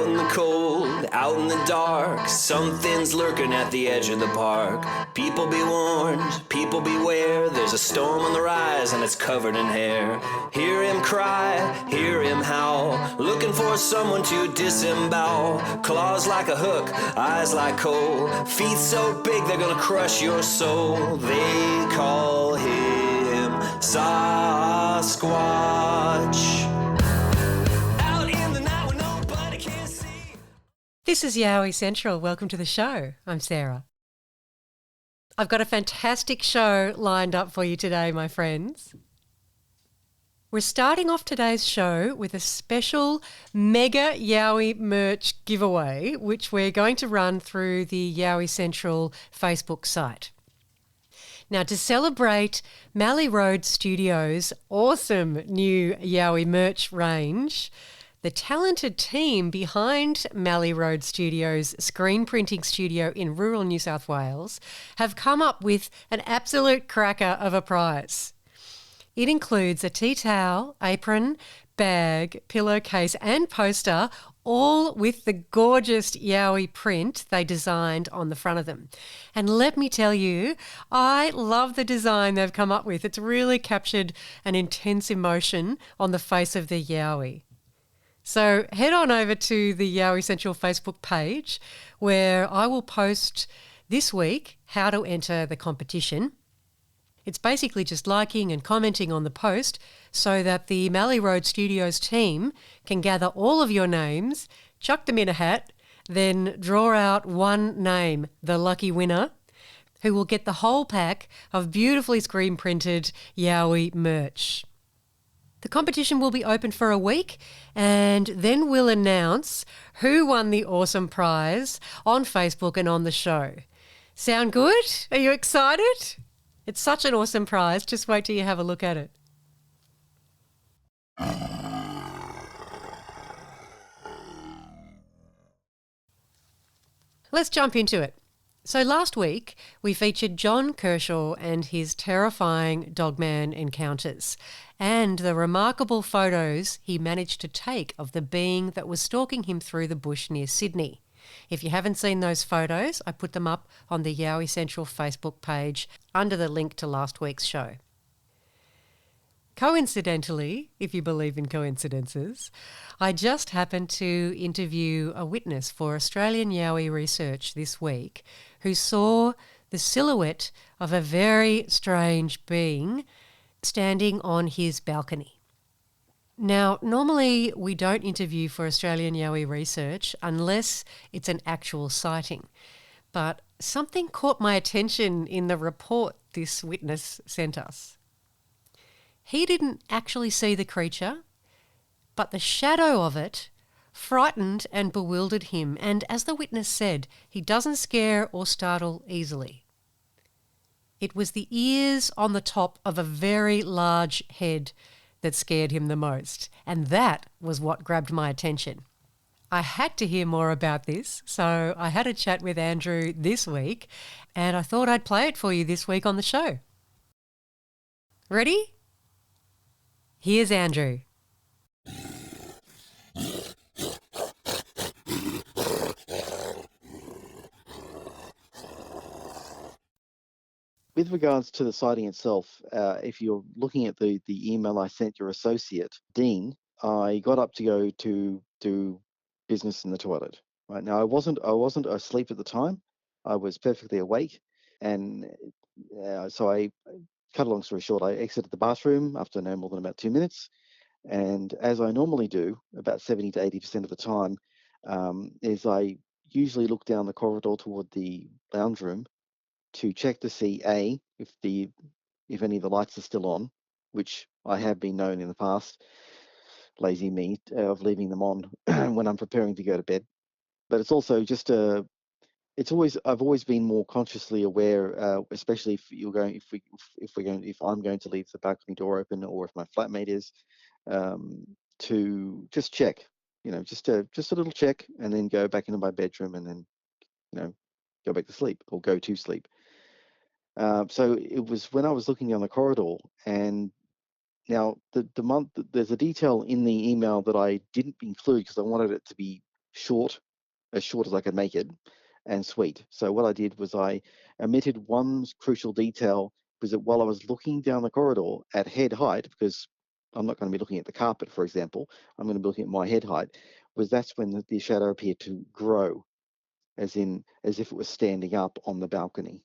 Out in the cold, out in the dark, something's lurking at the edge of the park. People be warned, people beware, there's a storm on the rise and it's covered in hair. Hear him cry, hear him howl, looking for someone to disembowel. Claws like a hook, eyes like coal, feet so big they're gonna crush your soul. They call him Sasquatch. This is Yowie Central. Welcome to the show. I'm Sarah. I've got a fantastic show lined up for you today, my friends. We're starting off today's show with a special mega Yowie merch giveaway, which we're going to run through the Yowie Central Facebook site. Now, to celebrate Mallee Road Studios' awesome new Yowie merch range, the talented team behind Mallee Road Studios' screen printing studio in rural New South Wales have come up with an absolute cracker of a prize. It includes a tea towel, apron, bag, pillowcase and poster, all with the gorgeous Yowie print they designed on the front of them. And let me tell you, I love the design they've come up with. It's really captured an intense emotion on the face of the Yowie. So head on over to the Yowie Central Facebook page, where I will post this week how to enter the competition. It's basically just liking and commenting on the post so that the Mallee Road Studios team can gather all of your names, chuck them in a hat, then draw out one name, the lucky winner, who will get the whole pack of beautifully screen printed Yowie merch. The competition will be open for a week and then we'll announce who won the awesome prize on Facebook and on the show. Sound good? Are you excited? It's such an awesome prize. Just wait till you have a look at it. Let's jump into it. So last week, we featured John Kershaw and his terrifying dogman encounters and the remarkable photos he managed to take of the being that was stalking him through the bush near Sydney. If you haven't seen those photos, I put them up on the Yowie Central Facebook page under the link to last week's show. Coincidentally, if you believe in coincidences, I just happened to interview a witness for Australian Yowie research this week who saw the silhouette of a very strange being standing on his balcony. Now, normally we don't interview for Australian Yowie research unless it's an actual sighting, but something caught my attention in the report this witness sent us. He didn't actually see the creature, but the shadow of it frightened and bewildered him, and as the witness said, he doesn't scare or startle easily. It was the ears on the top of a very large head that scared him the most, and that was what grabbed my attention. I had to hear more about this, so I had a chat with Andrew this week, and I thought I'd play it for you this week on the show. Ready? Here's Andrew. With regards to the sighting itself, if you're looking at the email I sent your associate, Dean, I got up to go to do business in the toilet. Right now, I wasn't asleep at the time. I was perfectly awake, and so I cut a long story short. I exited the bathroom after no more than about 2 minutes, and as I normally do, about 70 to 80% of the time, is I usually look down the corridor toward the lounge room to check to see if any of the lights are still on, which I have been known in the past, lazy me, of leaving them on when I'm preparing to go to bed. But it's also just I've always been more consciously aware, especially if I'm going to leave the balcony door open, or if my flatmate is, to just check, just a little check, and then go back into my bedroom, and then go back to sleep or go to sleep. So it was when I was looking down the corridor, and now there's a detail in the email that I didn't include because I wanted it to be short as I could make it, and sweet. So what I did was I omitted one crucial detail, was that while I was looking down the corridor at head height, because I'm not going to be looking at the carpet, for example, I'm going to be looking at my head height, was that's when the shadow appeared to grow, as if it was standing up on the balcony,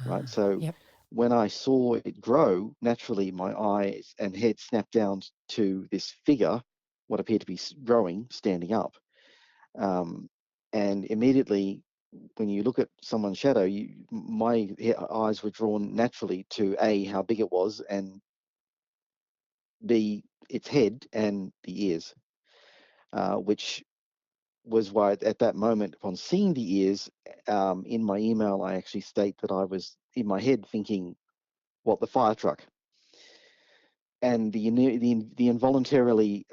right? So Yep. when I saw it grow, naturally my eyes and head snapped down to this figure, what appeared to be growing, standing up. And immediately, when you look at someone's shadow, my eyes were drawn naturally to A, how big it was, and B, its head and the ears, which was why at that moment, upon seeing the ears, in my email, I actually state that I was in my head thinking, what, the fire truck? And the involuntary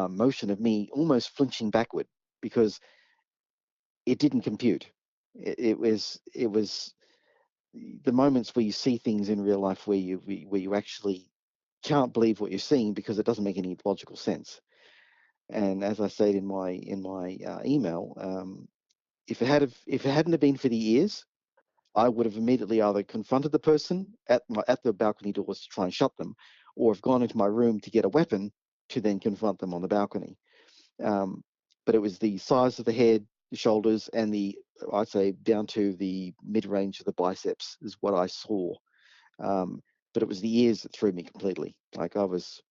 motion of me almost flinching backward, because it didn't compute. It was the moments where you see things in real life where you actually can't believe what you're seeing because it doesn't make any logical sense. And as I said in my email, if it hadn't have been for the ears, I would have immediately either confronted the person at the balcony doors to try and shut them, or have gone into my room to get a weapon to then confront them on the balcony. Um, but it was the size of the head, the shoulders, and I'd say down to the mid-range of the biceps is what I saw. But it was the ears that threw me completely. Like I was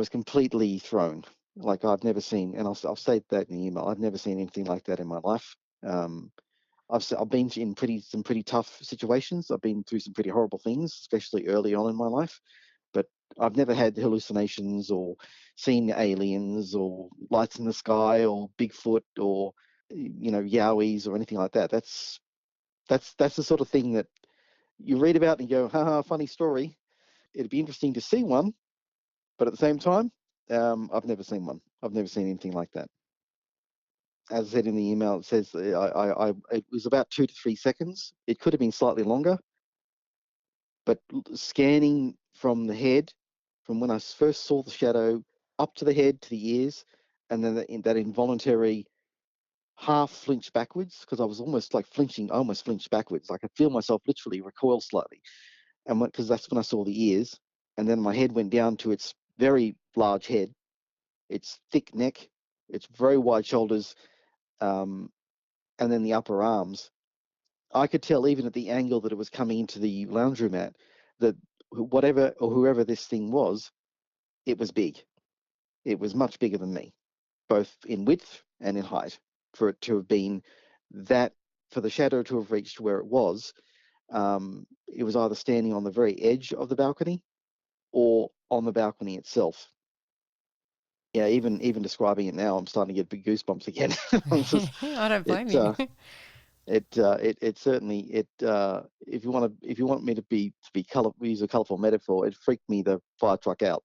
completely thrown. Like I've never seen, and I'll state that in the email. I've never seen anything like that in my life. I've been in some pretty tough situations. I've been through some pretty horrible things, especially early on in my life. But I've never had hallucinations or seen aliens or lights in the sky or Bigfoot or Yowies or anything like that. That's the sort of thing that you read about and you go, haha, funny story. It'd be interesting to see one, but at the same time, I've never seen one. I've never seen anything like that. As I said in the email, it says it was about 2 to 3 seconds. It could have been slightly longer, but scanning from the head, from when I first saw the shadow up to the head to the ears, and then that involuntary half flinch backwards, because I was almost like flinching, I almost flinched backwards. I could feel myself literally recoil slightly, and because that's when I saw the ears, and then my head went down to its very large head, its thick neck, its very wide shoulders, and then the upper arms. I could tell even at the angle that it was coming into the lounge room at, that whatever or whoever this thing was, it was big. It was much bigger than me, both in width and in height. For it to have been that, for the shadow to have reached where it was either standing on the very edge of the balcony or on the balcony itself. Yeah, even describing it now, I'm starting to get big goosebumps again. I don't it blame you. it certainly if you want me to be color, use a colorful metaphor, it freaked me the fire truck out.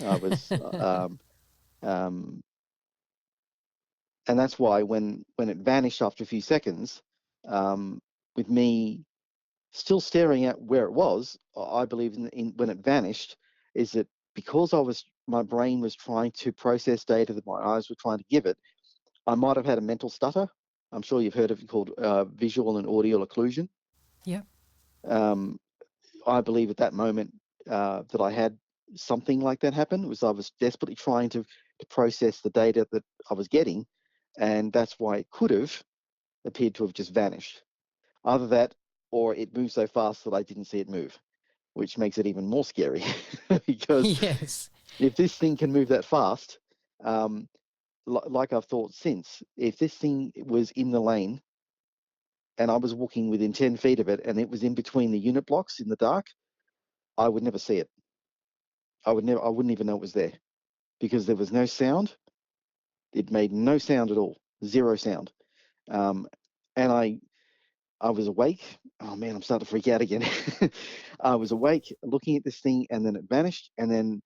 I was um, and that's why when it vanished after a few seconds, with me still staring at where it was, I believe in when it vanished, is that because my brain was trying to process data that my eyes were trying to give it, I might have had a mental stutter. I'm sure you've heard of it, called visual and audio occlusion. Yep. Um, I believe at that moment that I had something like that happen. Was I was desperately trying to process the data that I was getting, and that's why it could have appeared to have just vanished. Either that, or it moved so fast that I didn't see it move, which makes it even more scary. Because Yes. if this thing can move that fast, um, like I've thought since, if this thing was in the lane and I was walking within 10 feet of it and it was in between the unit blocks in the dark, I would never see it. I wouldn't even know it was there, because there was no sound. It made no sound at all, zero sound. Um, and I was awake. Oh man, I'm starting to freak out again. I was awake looking at this thing, and then it vanished. And then,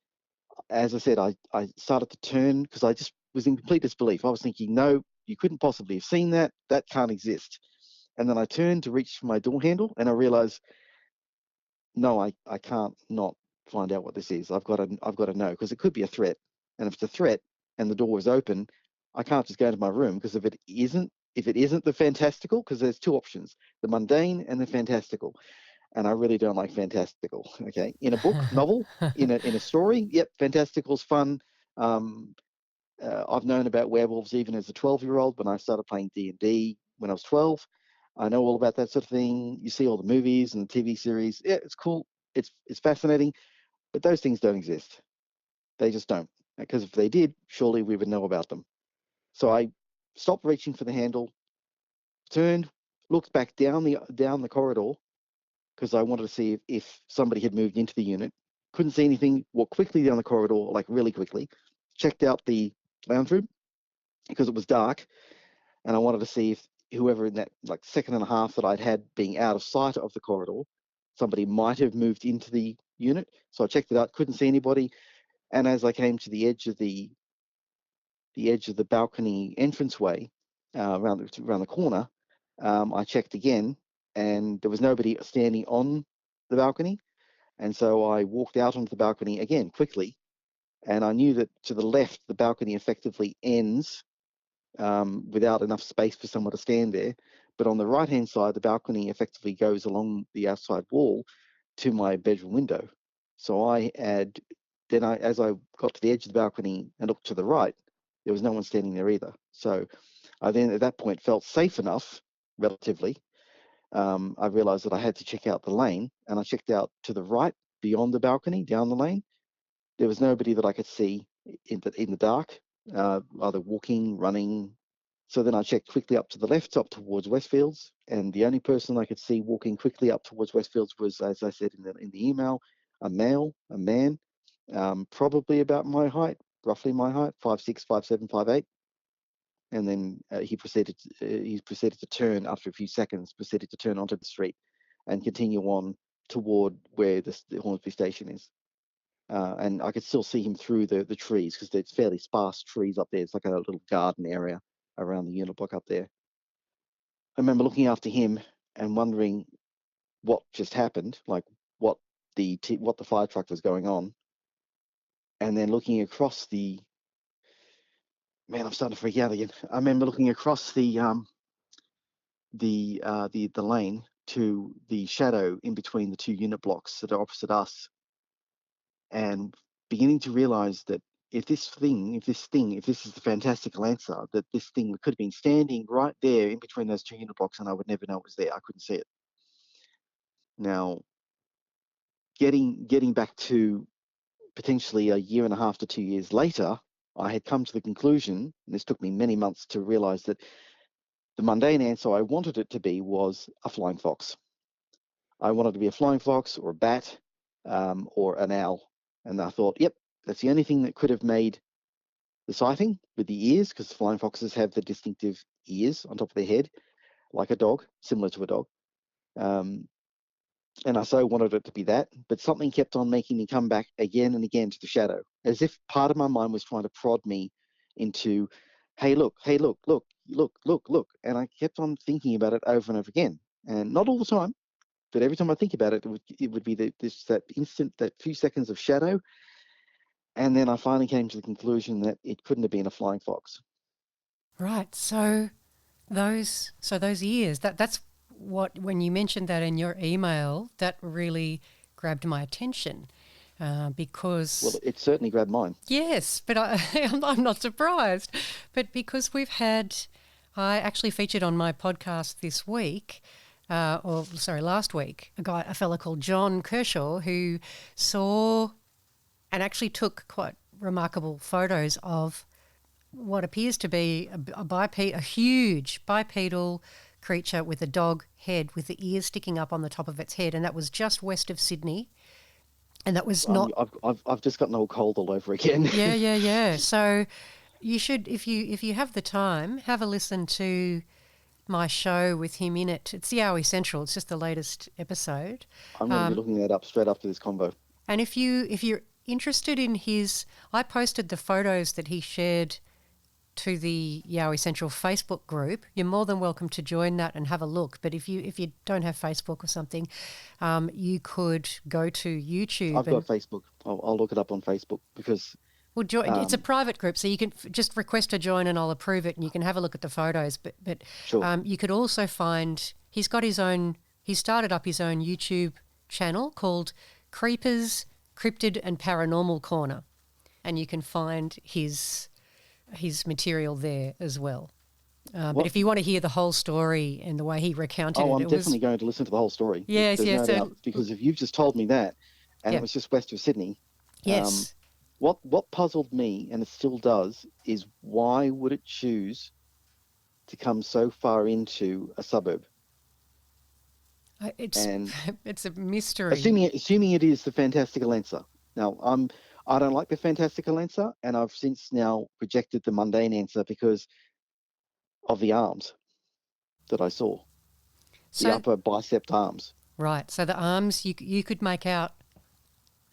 as I said, I started to turn, because I just was in complete disbelief. I was thinking, no, you couldn't possibly have seen that. That can't exist. And then I turned to reach for my door handle, and I realized, no, I can't not find out what this is. I've got to know, because it could be a threat. And if it's a threat, and the door was open, I can't just go into my room, because if it isn't the fantastical, because there's two options, the mundane and the fantastical. And I really don't like fantastical. Okay. In a book, novel, in a story, yep, fantastical's fun. I've known about werewolves even as a 12-year-old when I started playing D&D when I was 12. I know all about that sort of thing. You see all the movies and the TV series. Yeah, it's cool. It's fascinating, but those things don't exist. They just don't. Because if they did, surely we would know about them. So I stopped reaching for the handle, turned, looked back down the corridor, because I wanted to see if somebody had moved into the unit. Couldn't see anything. Walked quickly down the corridor, like really quickly. Checked out the lounge room because it was dark, and I wanted to see if whoever in that like second and a half that I'd had being out of sight of the corridor, somebody might have moved into the unit. So I checked it out. Couldn't see anybody. And as I came to the edge of the balcony entranceway, around the corner, I checked again, and there was nobody standing on the balcony. And so I walked out onto the balcony again quickly, and I knew that to the left the balcony effectively ends, without enough space for someone to stand there. But on the right-hand side, the balcony effectively goes along the outside wall to my bedroom window. So as I got to the edge of the balcony and looked to the right, there was no one standing there either. So I then at that point felt safe enough, relatively. I realized that I had to check out the lane, and I checked out to the right beyond the balcony, down the lane. There was nobody that I could see in the dark, either walking, running. So then I checked quickly up to the left, up towards Westfields, and the only person I could see walking quickly up towards Westfields was, as I said in the email, a man, probably about my height, roughly my height, 5'6", 5'7", 5'8". And then he proceeded to turn after a few seconds, proceeded to turn onto the street and continue on toward where the Hornsby station is. And I could still see him through the trees, because there's fairly sparse trees up there. It's like a little garden area around the unit block up there. I remember looking after him and wondering what just happened, like what the fire truck was going on, and then looking across the. Man, I'm starting to freak out again. I remember looking across the lane to the shadow in between the two unit blocks that are opposite us, and beginning to realize that if this is the fantastical answer, that this thing could have been standing right there in between those two unit blocks, and I would never know it was there. I couldn't see it. Now, getting back to potentially a year and a half to 2 years later, I had come to the conclusion, and this took me many months to realize, that the mundane answer I wanted it to be was a flying fox. I wanted to be a flying fox or a bat, or an owl. And I thought, yep, that's the only thing that could have made the sighting, with the ears, because flying foxes have the distinctive ears on top of their head, like a dog, similar to a dog. And I so wanted it to be that, but something kept on making me come back again and again to the shadow, as if part of my mind was trying to prod me into, hey, look, look. And I kept on thinking about it over and over again. And not all the time, but every time I think about it, it would be that instant, that few seconds of shadow. And then I finally came to the conclusion that it couldn't have been a flying fox. Right. So those ears, that's what, when you mentioned that in your email, that really grabbed my attention, because... Well, it certainly grabbed mine. Yes, but I'm not surprised. But because I actually featured on my podcast this week, last week, a fella called John Kershaw, who saw and actually took quite remarkable photos of what appears to be a huge bipedal creature with a dog head, with the ears sticking up on the top of its head, and that was just west of Sydney. And that was not. I've just got an old cold all over again. Yeah. So you should, if you have the time, have a listen to my show with him in it. It's Yowie Central. It's just the latest episode. I'm going to be looking that up straight after this convo. And if you're interested in I posted the photos that he shared to the Yowie Central Facebook group. You're more than welcome to join that and have a look. But if you don't have Facebook or something, you could go to YouTube. I've got Facebook. I'll look it up on Facebook, because Well, it's a private group, so you can just request to join and I'll approve it and you can have a look at the photos. But Sure. you could also find, he started up his own YouTube channel called Creepers, Cryptid and Paranormal Corner. And you can find his material there as well. But if you want to hear the whole story and the way he recounted I'm it definitely going to listen to the whole story. Yes, There's yes. no doubt, because if you've just told me that, and it was just west of Sydney, Yes. what puzzled me, and it still does, is why would it choose to come so far into a suburb? And It's a mystery. assuming it is the fantastical answer. Now, I don't like the fantastical answer, and I've since now rejected the mundane answer because of the arms that I saw, the upper bicep arms. Right. So the arms, you could make out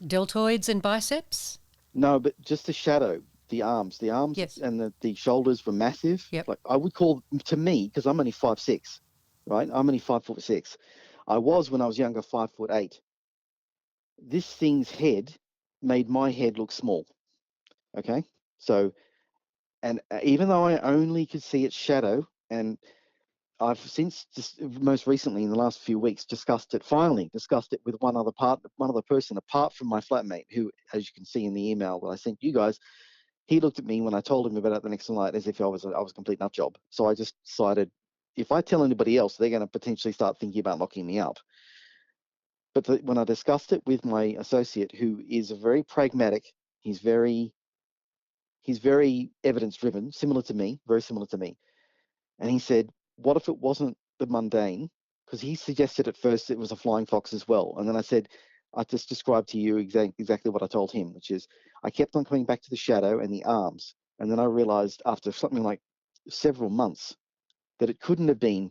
deltoids and biceps? No, but just the shadow, the arms, Yes. and the shoulders were massive. Yep. Like I would call, to me, because I'm only 5'6", right? I'm only 5'6". I was, when I was younger, 5'8". This thing's head made my head look small. Okay, so, and even though I only could see its shadow, and I've since, just most recently in the last few weeks, finally discussed it with one other person apart from my flatmate, who, as you can see in the email that I sent you guys, he looked at me when I told him about it the next night as if I was a complete nut job. So I just decided, if I tell anybody else, they're going to potentially start thinking about locking me up. But when I discussed it with my associate, who is a very pragmatic, he's very evidence driven, similar to me, very similar to me. And he said, what if it wasn't the mundane? Because he suggested at first it was a flying fox as well. And then I said, I just described to you exactly what I told him, which is I kept on coming back to the shadow and the arms. And then I realized after something like several months that it couldn't have been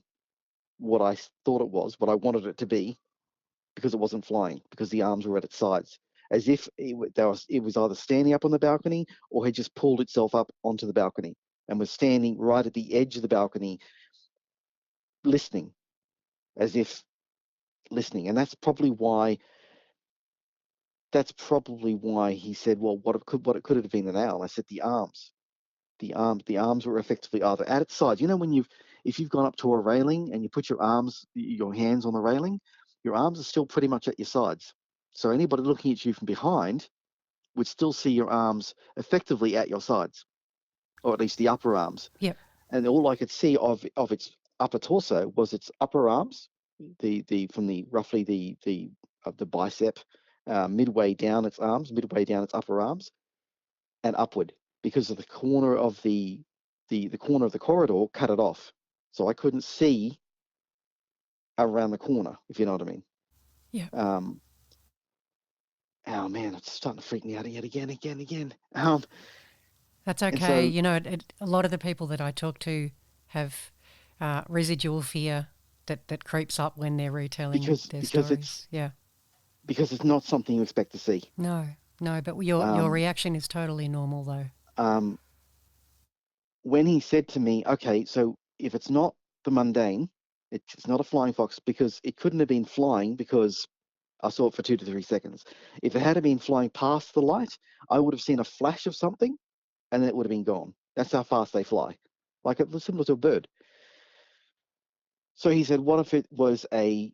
what I thought it was, what I wanted it to be, because it wasn't flying, because the arms were at its sides, as if it was either standing up on the balcony or had just pulled itself up onto the balcony and was standing right at the edge of the balcony, listening, as if listening. And that's probably why he said, well, what it could have been an owl. I said the arms were effectively either at its sides. You know, if you've gone up to a railing and you put your hands on the railing, your arms are still pretty much at your sides. So anybody looking at you from behind would still see your arms effectively at your sides, or at least the upper arms. Yep. And all I could see of its upper torso was its upper arms, from the roughly the of the bicep, midway down its arms, midway down its upper arms, and upward, because of the corner of the corner of the corridor cut it off, so I couldn't see around the corner, if you know what I mean. Yeah. Oh man, it's starting to freak me out yet again. That's okay. So, a lot of the people that I talk to have residual fear that creeps up when they're retelling their stories. Because it's not something you expect to see. No, but your reaction is totally normal though. When he said to me, okay, so if it's not the mundane, it's not a flying fox, because it couldn't have been flying, because I saw it for 2 to 3 seconds. If it had been flying past the light, I would have seen a flash of something, and then it would have been gone. That's how fast they fly, like it was similar to a bird. So he said, what if it was a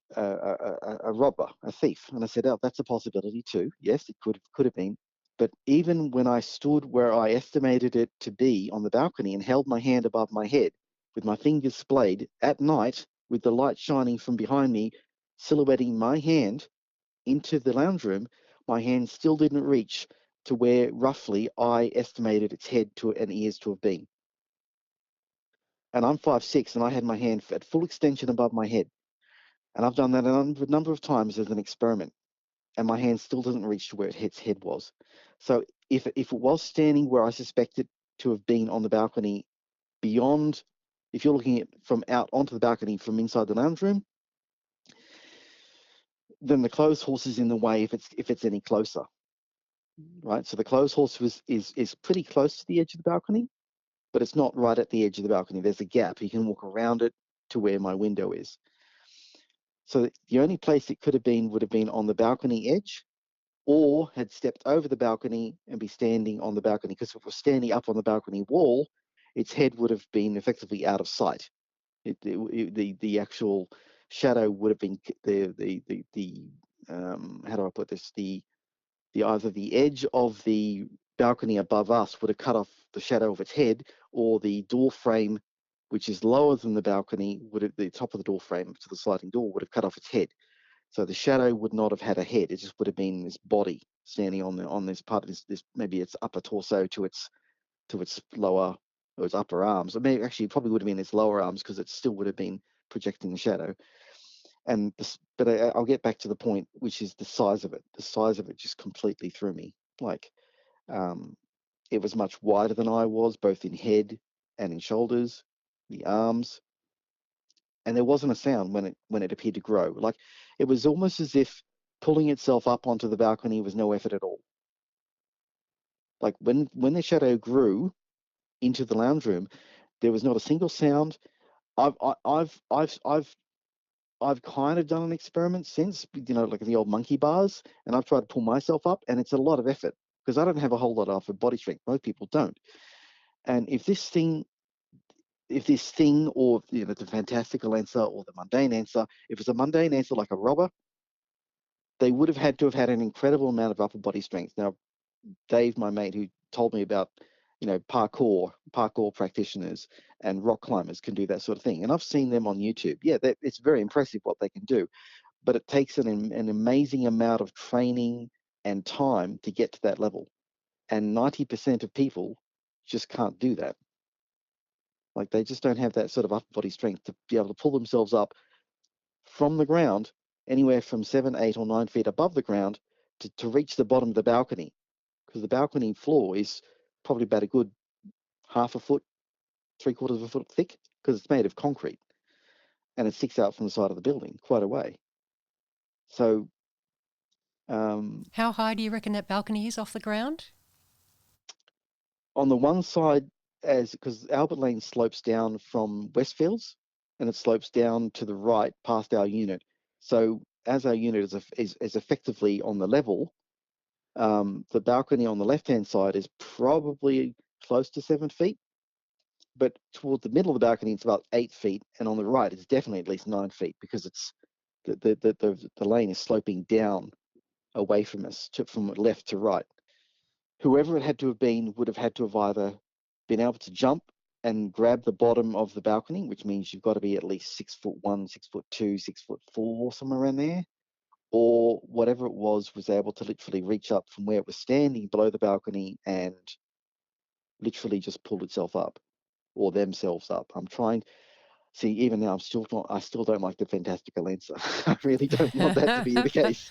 robber, a thief? And I said, oh, that's a possibility too. Yes, it could have been. But even when I stood where I estimated it to be on the balcony and held my hand above my head with my fingers splayed at night, with the light shining from behind me, silhouetting my hand into the lounge room, my hand still didn't reach to where roughly I estimated its head to and ears to have been. And I'm 5'6", and I had my hand at full extension above my head. And I've done that a number of times as an experiment, and my hand still doesn't reach to where its head was. So if it was standing where I suspect it to have been on the balcony, beyond, if you're looking at from out onto the balcony from inside the lounge room, then the clothes horse is in the way if it's any closer, right? So the clothes horse is pretty close to the edge of the balcony, but it's not right at the edge of the balcony. There's a gap. You can walk around it to where my window is. So the only place it could have been would have been on the balcony edge, or had stepped over the balcony and be standing on the balcony. Because if it was standing up on the balcony wall, its head would have been effectively out of sight. The actual shadow would have been the how do I put this, the either the edge of the balcony above us would have cut off the shadow of its head, or the door frame, which is lower than the balcony, would have, the top of the door frame to the sliding door would have cut off its head. So the shadow would not have had a head. It just would have been this body standing on this part of this maybe its upper torso to its lower or its upper arms. Or maybe actually it probably would have been its lower arms, because it still would have been projecting the shadow. And this, but I'll get back to the point, which is the size of it. The size of it just completely threw me. Like, it was much wider than I was, both in head and in shoulders, the arms, and there wasn't a sound when it appeared to grow. Like, it was almost as if pulling itself up onto the balcony was no effort at all. Like when the shadow grew into the lounge room, there was not a single sound. I've kind of done an experiment since, like the old monkey bars, and I've tried to pull myself up, and it's a lot of effort because I don't have a whole lot of upper body strength. Most people don't. And if this thing, or the fantastical answer or the mundane answer, if it's a mundane answer like a robber, they would have had to have had an incredible amount of upper body strength. Now, Dave, my mate, who told me about, parkour practitioners and rock climbers can do that sort of thing, and I've seen them on YouTube. Yeah, it's very impressive what they can do, but it takes an amazing amount of training and time to get to that level, and 90% of people just can't do that. Like, they just don't have that sort of upper body strength to be able to pull themselves up from the ground, anywhere from 7, 8, or 9 feet above the ground, to reach the bottom of the balcony, because the balcony floor is probably about a good half a foot, 3/4 of a foot thick, because it's made of concrete, and it sticks out from the side of the building quite a way. So, How high do you reckon that balcony is off the ground? on the one side, because Albert Lane slopes down from Westfields, and it slopes down to the right past our unit. So as our unit is effectively on the level, the balcony on the left-hand side is probably close to 7 feet, but toward the middle of the balcony, it's about 8 feet, and on the right, it's definitely at least 9 feet, because it's the lane is sloping down away from us, from left to right. Whoever it had to have been would have had to have either been able to jump and grab the bottom of the balcony, which means you've got to be at least 6'1", 6'2", 6'4", somewhere around there, or whatever it was able to literally reach up from where it was standing below the balcony and literally just pull itself up, or themselves up. I'm trying. See, even now, I still don't like the fantastical answer. I really don't want that to be the case.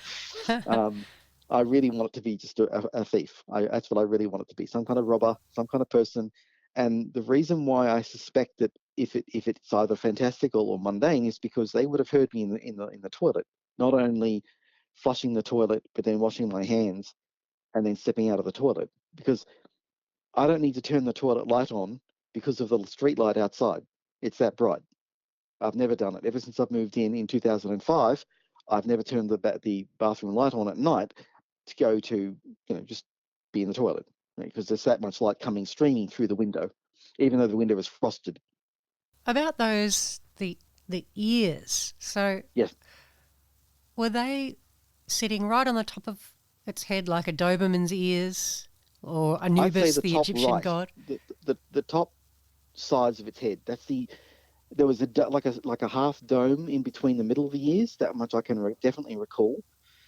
I really want it to be just a thief. That's what I really want it to be, some kind of robber, some kind of person. And the reason why I suspect that if it's either fantastical or mundane is because they would have heard me in the toilet, not only flushing the toilet, but then washing my hands and then stepping out of the toilet, because I don't need to turn the toilet light on because of the street light outside. It's that bright. I've never done it. Ever since I've moved in 2005, I've never turned the bathroom light on at night to go to, just be in the toilet, right? Because there's that much light streaming through the window, even though the window is frosted. About the ears. So Yes, were they sitting right on the top of its head like a Doberman's ears, or I'd say Anubis, the the top Egyptian right, god? the top sides of its head. There was like a half dome in between the middle of the ears. That much I can definitely recall.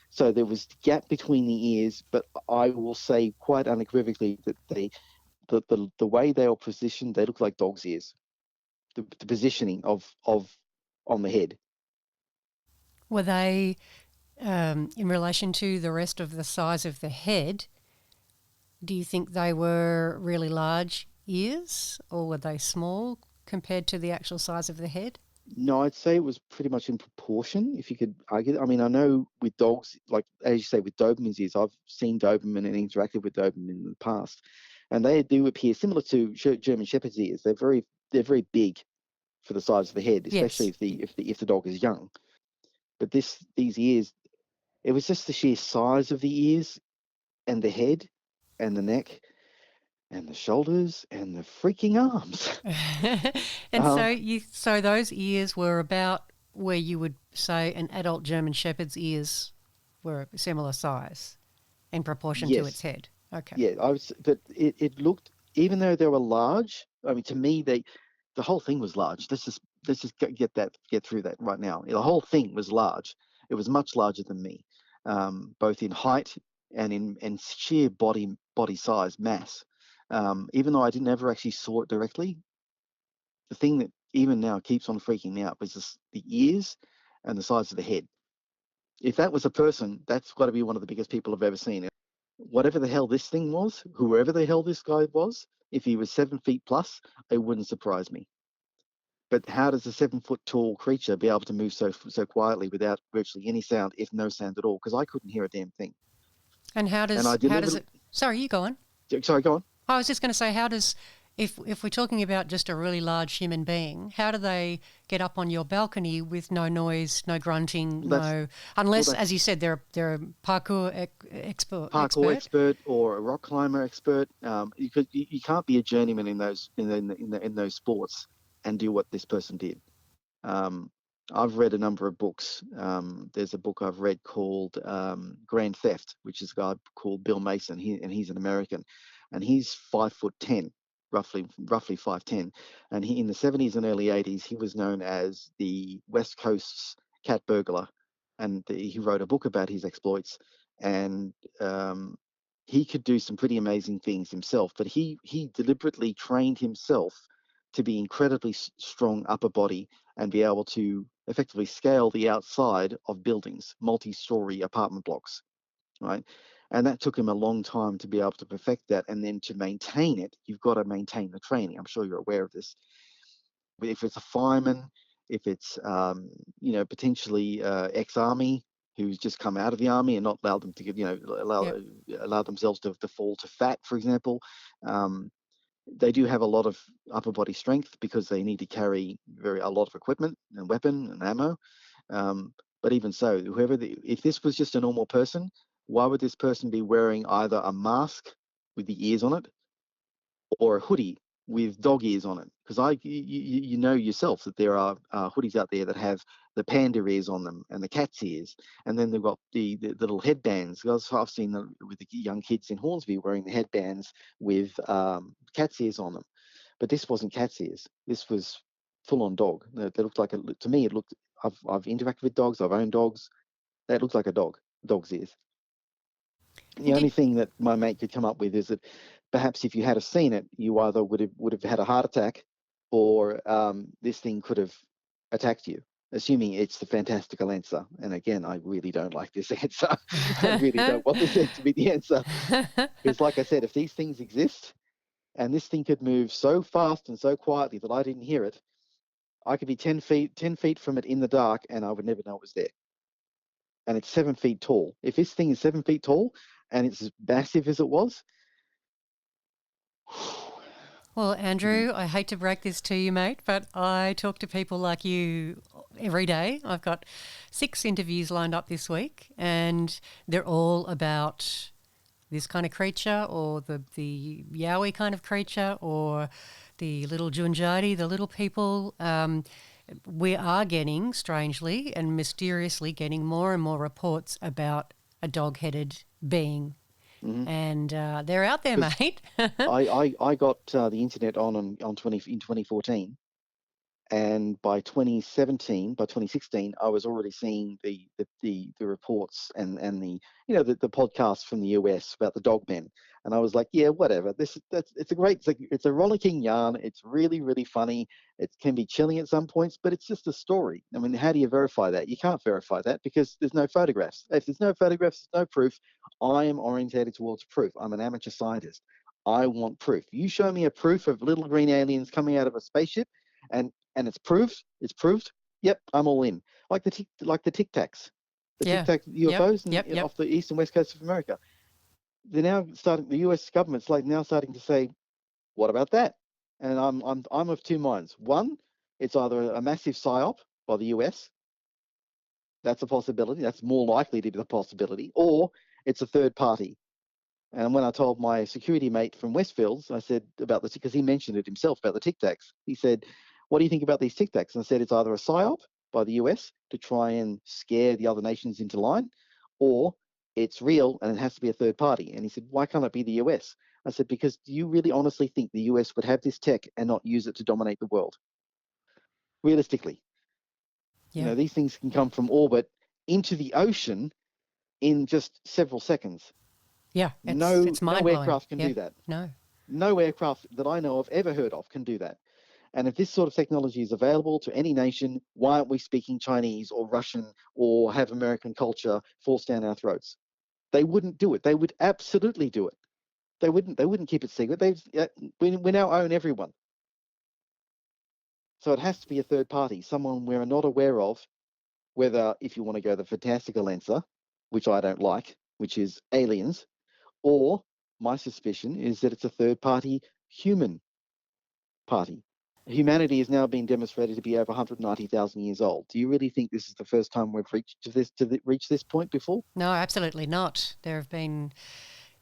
So there was the gap between the ears, but I will say quite unequivocally that the way they are positioned, they look like dog's ears. The positioning of on the head. Were they, in relation to the rest of the size of the head, do you think they were really large ears, or were they small compared to the actual size of the head? No, I'd say it was pretty much in proportion, if you could argue. I mean, I know with dogs, like as you say, with Doberman's ears, I've seen Doberman and interacted with Doberman in the past, and they do appear similar to German Shepherd's ears. They're very big for the size of the head, especially Yes. if the dog is young. But these ears, It was just the sheer size of the ears and the head and the neck and the shoulders and the freaking arms. And Um, so those ears were about where you would say an adult German Shepherd's ears were a similar size in proportion to its yes, head. Okay. yeah, but it looked, even though they were large. I mean, to me, the whole thing was large. Let's just get through that right now. The whole thing was large. It was much larger than me, both in height and in sheer body size, mass. Even though I didn't ever actually saw it directly, the thing that even now keeps on freaking me out was the ears and the size of the head. If that was a person, that's got to be one of the biggest people I've ever seen. Whatever the hell this thing was, whoever the hell this guy was, if he was 7 feet plus, it wouldn't surprise me. But how does a 7 foot tall creature be able to move so quietly without virtually any sound, if no sound at all? Because I couldn't hear a damn thing. And And I how does deliberately, it? Sorry, you go on. sorry, go on. I was just going to say, how does if we're talking about just a really large human being, how do they get up on your balcony with no noise, no grunting, Well, that's no well, unless, as that's you said, they're a parkour expert. expert or a rock climber expert. You can't be a journeyman in those sports and do what this person did. Um, I've read a number of books. There's a book I've read called Grand Theft, which is a guy called Bill Mason. He's an American, and he's 5'10", roughly 5'10", and he in the 70s and early 80s he was known as the West Coast's cat burglar, and he wrote a book about his exploits, and he could do some pretty amazing things himself, but he deliberately trained himself to be incredibly strong upper body and be able to effectively scale the outside of buildings, multi-story apartment blocks, right? And that took him a long time to be able to perfect that. And then to maintain it, you've got to maintain the training. I'm sure you're aware of this. If it's a fireman, if it's potentially ex-army who's just come out of the army and not allowed them to get Yep. allow themselves to fall to fat, for example. They do have a lot of upper body strength because they need to carry a lot of equipment and weapon and ammo. But even so, if this was just a normal person, why would this person be wearing either a mask with the ears on it or a hoodie with dog ears on it? Because you know yourself that there are hoodies out there that have the panda ears on them and the cat's ears, and then they've got the little headbands. I've seen them with the young kids in Hornsby wearing the headbands with cat's ears on them. But this wasn't cat's ears. This was full on dog. That looked like to me. It looked. I've interacted with dogs. I've owned dogs. That looks like a dog's ears. The And only did thing that my mate could come up with is that perhaps if you had have seen it, you either would have had a heart attack, or this thing could have attacked you. Assuming it's the fantastical answer. And again, I really don't like this answer. I really don't want this to be the answer. Because, like I said, if these things exist and this thing could move so fast and so quietly that I didn't hear it, I could be 10 feet from it in the dark, and I would never know it was there. And it's 7 feet tall. If this thing is 7 feet tall and it's as massive as it was, Well, mhm, Andrew, I hate to break this to you, mate, but I talk to people like you every day. I've got 6 interviews lined up this week, and they're all about this kind of creature, or the Yowie kind of creature, or the little Junjati, the little people. We are getting, strangely and mysteriously, getting more and more reports about a dog-headed being, mhm. and they're out there, Because mate. I got the internet on 2014, and by 2016, I was already seeing the reports and the podcasts from the US about the dogmen, and I was like, yeah, whatever. It's a rollicking yarn. It's really really funny. It can be chilling at some points, but it's just a story. I mean, how do you verify that? You can't verify that because there's no photographs. If there's no photographs, there's no proof. I am orientated towards proof. I'm an amateur scientist. I want proof. You show me a proof of little green aliens coming out of a spaceship, and it's proved. It's proved. Yep, I'm all in. Like the Tic Tacs, the Tic Yeah. Tac Yep. UFOs Yep. Yep. off the east and west coast of America. They're now starting. The U.S. government's like now starting to say, "What about that?" And I'm of two minds. One, it's either a massive psyop by the U.S. That's a possibility. That's more likely to be the possibility. Or it's a third party. And when I told my security mate from Westfields, I said about this, because he mentioned it himself about the Tic Tacs. He said, "What do you think about these Tic Tacs?" And I said, "It's either a psyop by the US to try and scare the other nations into line, or it's real and it has to be a third party." And he said, "Why can't it be the US?" I said, "Because do you really honestly think the US would have this tech and not use it to dominate the world? Realistically, Yeah. these things can come from orbit into the ocean in just several seconds. Yeah. No, It's no mind blowing. aircraft can Yeah. do that. No. No aircraft that I know of, ever heard of, can do that. And if this sort of technology is available to any nation, why aren't we speaking Chinese or Russian or have American culture forced down our throats? They wouldn't do it. They would absolutely do it. They wouldn't. They wouldn't keep it secret. We now own everyone. So it has to be a third party, someone we're not aware of. Whether, if you want to go the fantastical answer, which I don't like, which is aliens, or my suspicion is that it's a third party human party. Humanity is now being demonstrated to be over 190,000 years old. Do you really think this is the first time we've reached this point before? No, absolutely not. There have been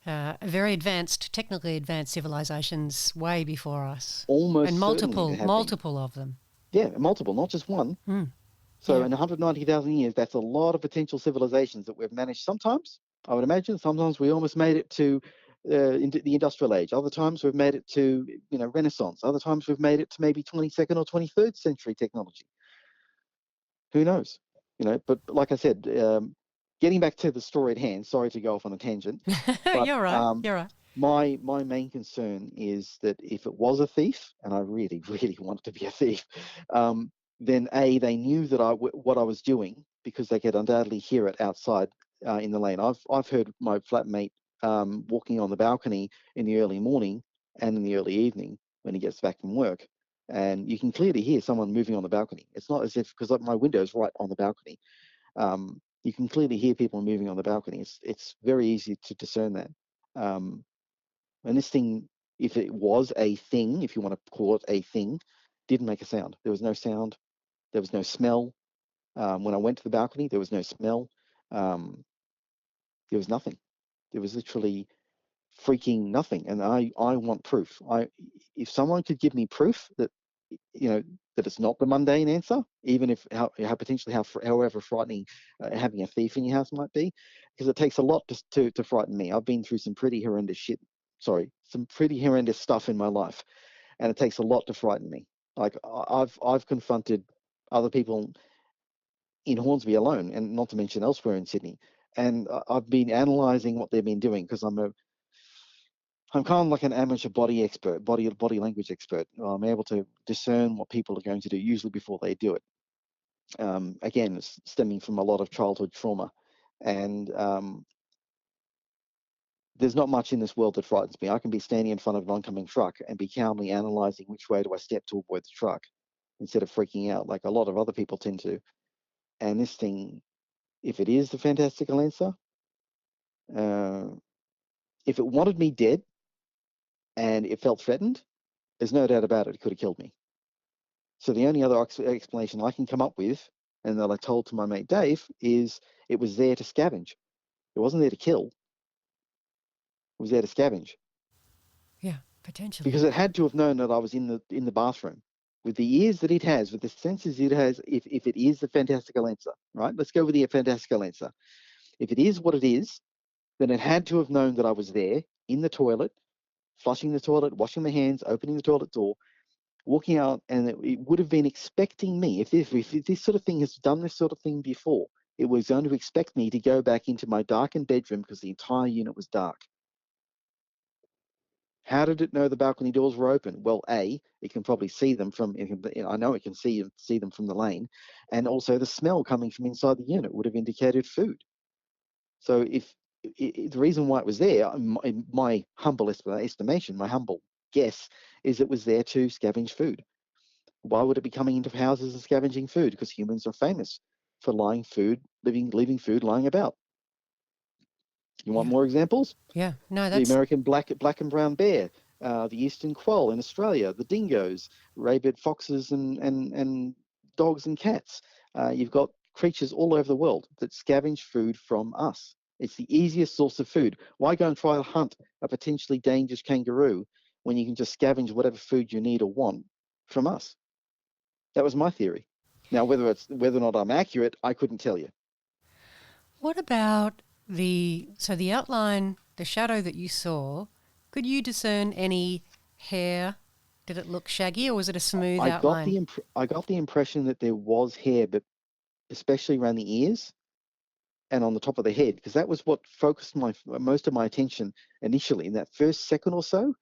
very advanced, technically advanced civilizations way before us, and Almost certainly there multiple, have been. multiple of them. Yeah, multiple, not just one. Mm. So Yeah. in 190,000 years, that's a lot of potential civilizations that we've managed. Sometimes, I would imagine, sometimes we almost made it to into the industrial age. Other times we've made it to, Renaissance. Other times we've made it to maybe 22nd or 23rd century technology. Who knows? But like I said, getting back to the story at hand, sorry to go off on a tangent, but You're right. You're right. my main concern is that if it was a thief, and I really, really want it to be a thief, then they knew that what I was doing, because they could undoubtedly hear it outside in the lane. I've heard my flatmate walking on the balcony in the early morning and in the early evening when he gets back from work, and you can clearly hear someone moving on the balcony. It's not as if, because my window is right on the balcony. You can clearly hear people moving on the balcony. It's very easy to discern that. Um, and this thing, if it was a thing, if you want to call it a thing, didn't make a sound. There was no sound. There was no smell. When I went to the balcony, there was no smell. Um, there was nothing. There was literally freaking nothing. And I want proof. If someone could give me proof that, that it's not the mundane answer, even if how potentially however frightening having a thief in your house might be, because it takes a lot to frighten me. I've been through some pretty horrendous some pretty horrendous stuff in my life, and it takes a lot to frighten me. Like I've confronted other people in Hornsby alone, and not to mention elsewhere in Sydney, and I've been analysing what they've been doing, because I'm kind of like an amateur body expert, body language expert. I'm able to discern what people are going to do, usually before they do it. Again, it's stemming from a lot of childhood trauma, and there's not much in this world that frightens me. I can be standing in front of an oncoming truck and be calmly analysing which way do I step to avoid the truck, instead of freaking out like a lot of other people tend to. And this thing, if it is the fantastical answer, uh, if it wanted me dead and it felt threatened, there's no doubt about it, it could have killed me. So the only other explanation I can come up with, and that I told to my mate Dave, is it was there to scavenge. It wasn't there to kill. It was there to scavenge, Yeah, potentially. because it had to have known that I was in the bathroom. With the ears that it has, with the senses it has, if it is the fantastical answer, right? Let's go with the fantastical answer. If it is what it is, then it had to have known that I was there in the toilet, flushing the toilet, washing my hands, opening the toilet door, walking out, and it would have been expecting me. If this sort of thing has done this sort of thing before, it was going to expect me to go back into my darkened bedroom, because the entire unit was dark. How did it know the balcony doors were open? Well, it can probably see them from. I know it can see them from the lane, and also the smell coming from inside the unit would have indicated food. So if the reason why it was there, in my humble estimation, my humble guess, is it was there to scavenge food. Why would it be coming into houses and scavenging food? Because humans are famous for leaving food lying about. You want Yeah. more examples? Yeah. No, The that's American black and brown bear, the eastern quoll in Australia, the dingoes, rabid foxes, and dogs and cats. You've got creatures all over the world that scavenge food from us. It's the easiest source of food. Why go and try to hunt a potentially dangerous kangaroo when you can just scavenge whatever food you need or want from us? That was my theory. Now, whether or not I'm accurate, I couldn't tell you. What about the outline, the shadow that you saw? Could you discern any hair? Did it look shaggy, or was it a smooth outline? I got the impression that there was hair, but especially around the ears and on the top of the head, because that was what focused most of my attention initially in that first second or so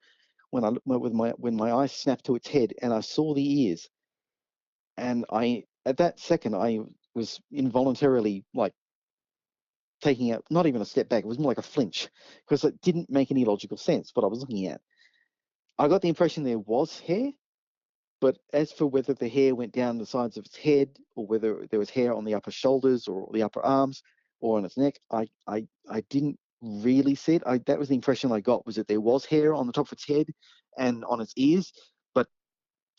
when my eyes snapped to its head and I saw the ears. And at that second I was involuntarily like taking out, not even a step back, it was more like a flinch, because it didn't make any logical sense what I was looking at. I got the impression there was hair, but as for whether the hair went down the sides of its head or whether there was hair on the upper shoulders or the upper arms or on its neck, I didn't really see it. That was the impression I got, was that there was hair on the top of its head and on its ears, but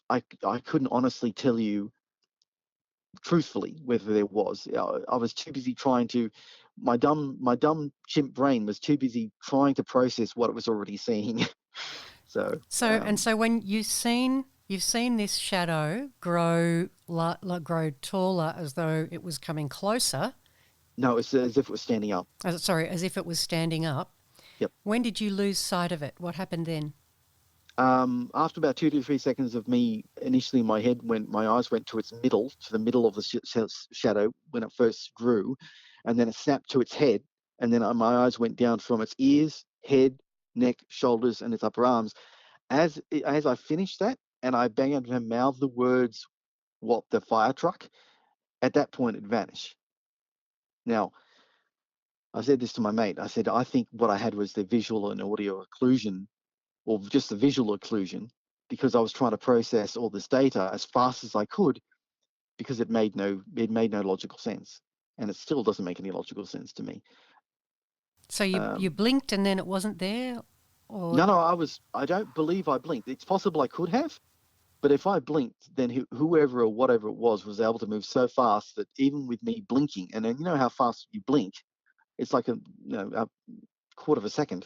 I couldn't honestly tell you truthfully whether there was. I was too busy trying to, my dumb chimp brain was too busy trying to process what it was already seeing. So when you've seen this shadow grow grow taller as though it was coming closer. No, it's as if it was standing up. As if it was standing up. Yep. When did you lose sight of it? What happened then? After about 2 to 3 seconds of me, initially my eyes went to the middle of the shadow when it first grew, and then it snapped to its head, and then my eyes went down from its ears, head, neck, shoulders, and its upper arms. As I finished that, and I began to mouth the words, "What the fire truck?" At that point, it vanished. Now, I said this to my mate. I said, I think what I had was the visual and audio occlusion, or just the visual occlusion, because I was trying to process all this data as fast as I could, because it made no logical sense, and it still doesn't make any logical sense to me. So you blinked and then it wasn't there, or No, I don't believe I blinked. It's possible I could have, but if I blinked, then whoever or whatever it was able to move so fast that even with me blinking, and then you know how fast you blink, it's like a quarter of a second.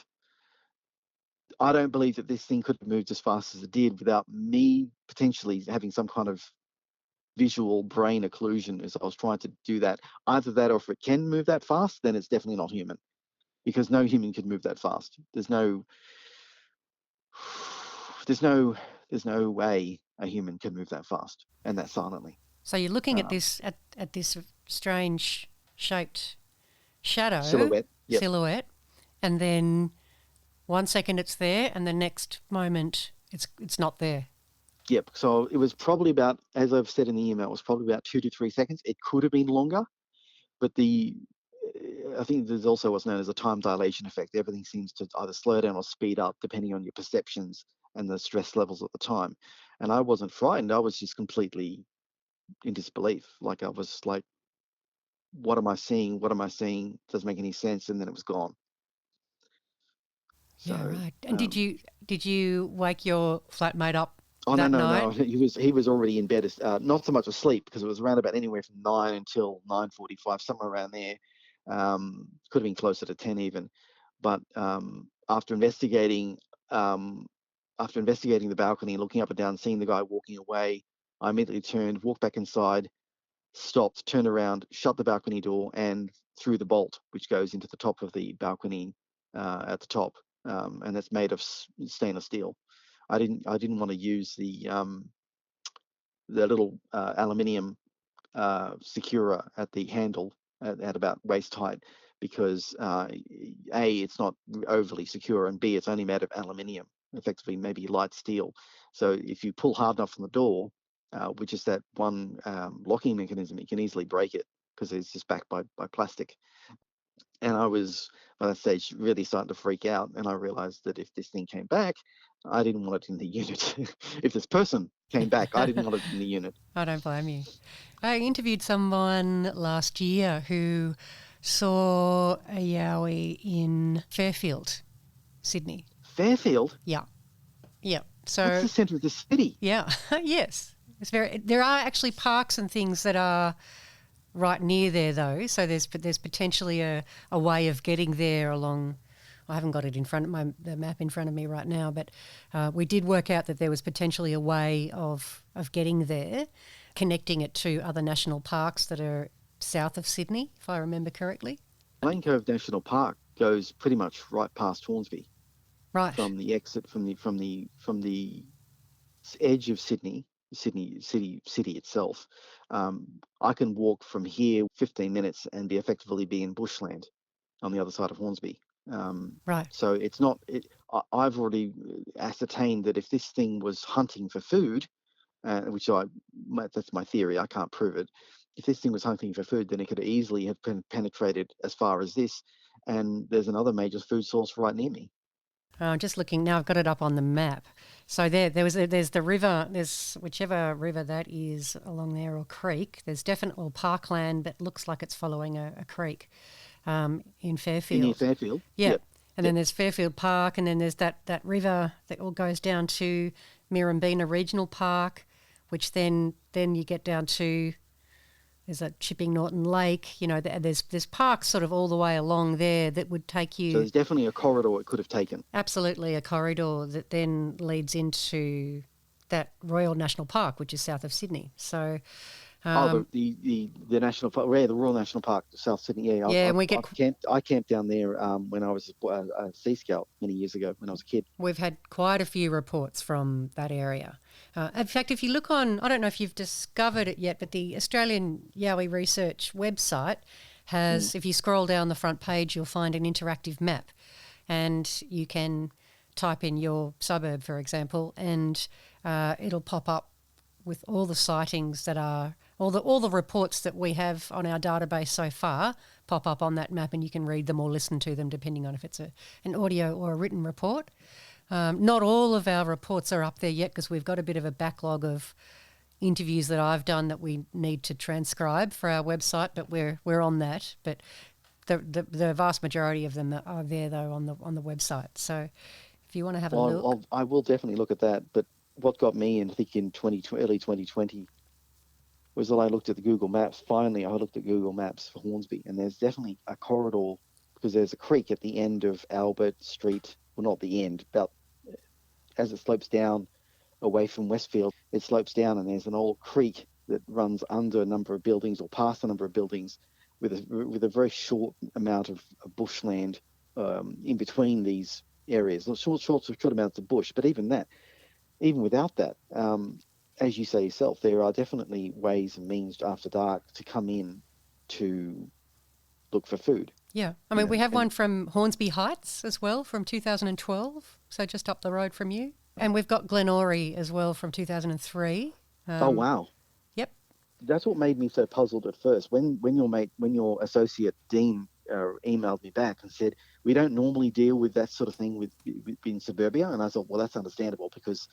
I don't believe that this thing could have moved as fast as it did without me potentially having some kind of visual brain occlusion as I was trying to do that. Either that, or if it can move that fast, then it's definitely not human, because no human could move that fast. There's no way a human can move that fast and that silently. So you're looking at this strange shaped shadow Silhouette. Yep. silhouette, and then 1 second it's there, and the next moment it's not there. Yep. So it was probably about, as I've said in the email, it was probably about 2 to 3 seconds. It could have been longer, but I think there's also what's known as a time dilation effect. Everything seems to either slow down or speed up depending on your perceptions and the stress levels at the time. And I wasn't frightened. I was just completely in disbelief. Like, I was like, what am I seeing? What am I seeing? Doesn't make any sense. And then it was gone. So, yeah, right. And did you wake your flatmate up Oh that no, night? no! He was already in bed, not so much asleep, because it was around about anywhere from 9 until 9:45, somewhere around there. Could have been closer to 10 even. But after investigating the balcony, looking up and down, seeing the guy walking away, I immediately turned, walked back inside, stopped, turned around, shut the balcony door, and threw the bolt, which goes into the top of the balcony at the top, and that's made of stainless steel. I didn't want to use the little aluminium securer at the handle at about waist height, because A, it's not overly secure, and B, it's only made of aluminium, effectively maybe light steel. So if you pull hard enough on the door, which is that one locking mechanism, you can easily break it, because it's just backed by plastic. And I was, by that stage, really starting to freak out, and I realized that if this thing came back, I didn't want it in the unit. If this person came back, I didn't want it in the unit. I don't blame you. I interviewed someone last year who saw a yowie in Fairfield, Sydney. Fairfield? Yeah. So that's the centre of the city. Yeah. Yes. There are actually parks and things that are right near there though, so there's potentially a way of getting there along. I haven't got it in front of the map in front of me right now, but we did work out that there was potentially a way of getting there, connecting it to other national parks that are south of Sydney, if I remember correctly. Lane Cove National Park goes pretty much right past Hornsby Right. from the exit from the edge of Sydney city itself. I can walk from here 15 minutes and be effectively be in bushland on the other side of Hornsby. Right. So it's not. I've already ascertained that if this thing was hunting for food, that's my theory. I can't prove it. If this thing was hunting for food, then it could easily have penetrated as far as this. And there's another major food source right near me. Just looking now, I've got it up on the map. So there's the river, there's whichever river that is along there or creek. There's definitely parkland that looks like it's following a creek in Fairfield. Near Fairfield. Yeah. Yep. And then there's Fairfield Park, and then there's that river that all goes down to Mirrambina Regional Park, which then you get down to, there's a Chipping Norton Lake. You know, there's parks sort of all the way along there that would take you. So there's definitely a corridor it could have taken. Absolutely, a corridor that then leads into that Royal National Park, which is south of Sydney. So. The national park, the Royal National Park, South Sydney. Yeah, Yeah, I camped down there when I was a Sea Scout many years ago when I was a kid. We've had quite a few reports from that area. In fact, if you look on, I don't know if you've discovered it yet, but the Australian Yowie Research website has, if you scroll down the front page, you'll find an interactive map, and you can type in your suburb, for example, and it'll pop up with all the sightings that are. All the reports that we have on our database so far pop up on that map, and you can read them or listen to them depending on if it's an audio or a written report. Not all of our reports are up there yet because we've got a bit of a backlog of interviews that I've done that we need to transcribe for our website, but we're on that. But the vast majority of them are there though on the website. So if you want to have a look, I will definitely look at that. But what got me in, I think in early 2020. Was that I looked at the Google Maps. Finally, I looked at Google Maps for Hornsby, and there's definitely a corridor because there's a creek at the end of Albert Street. Well, not the end, but as it slopes down away from Westfield, it slopes down, and there's an old creek that runs under a number of buildings or past a number of buildings, with a very short amount of bushland in between these areas. Short amounts of bush, but even without that. As you say yourself, there are definitely ways and means after dark to come in to look for food. Yeah. I mean, we have one from Hornsby Heights as well from 2012, so just up the road from you. And we've got Glenorrey as well from 2003. Oh, wow. Yep. That's what made me so puzzled at first. When your associate Dean emailed me back and said, we don't normally deal with that sort of thing in suburbia. And I thought, well, that's understandable because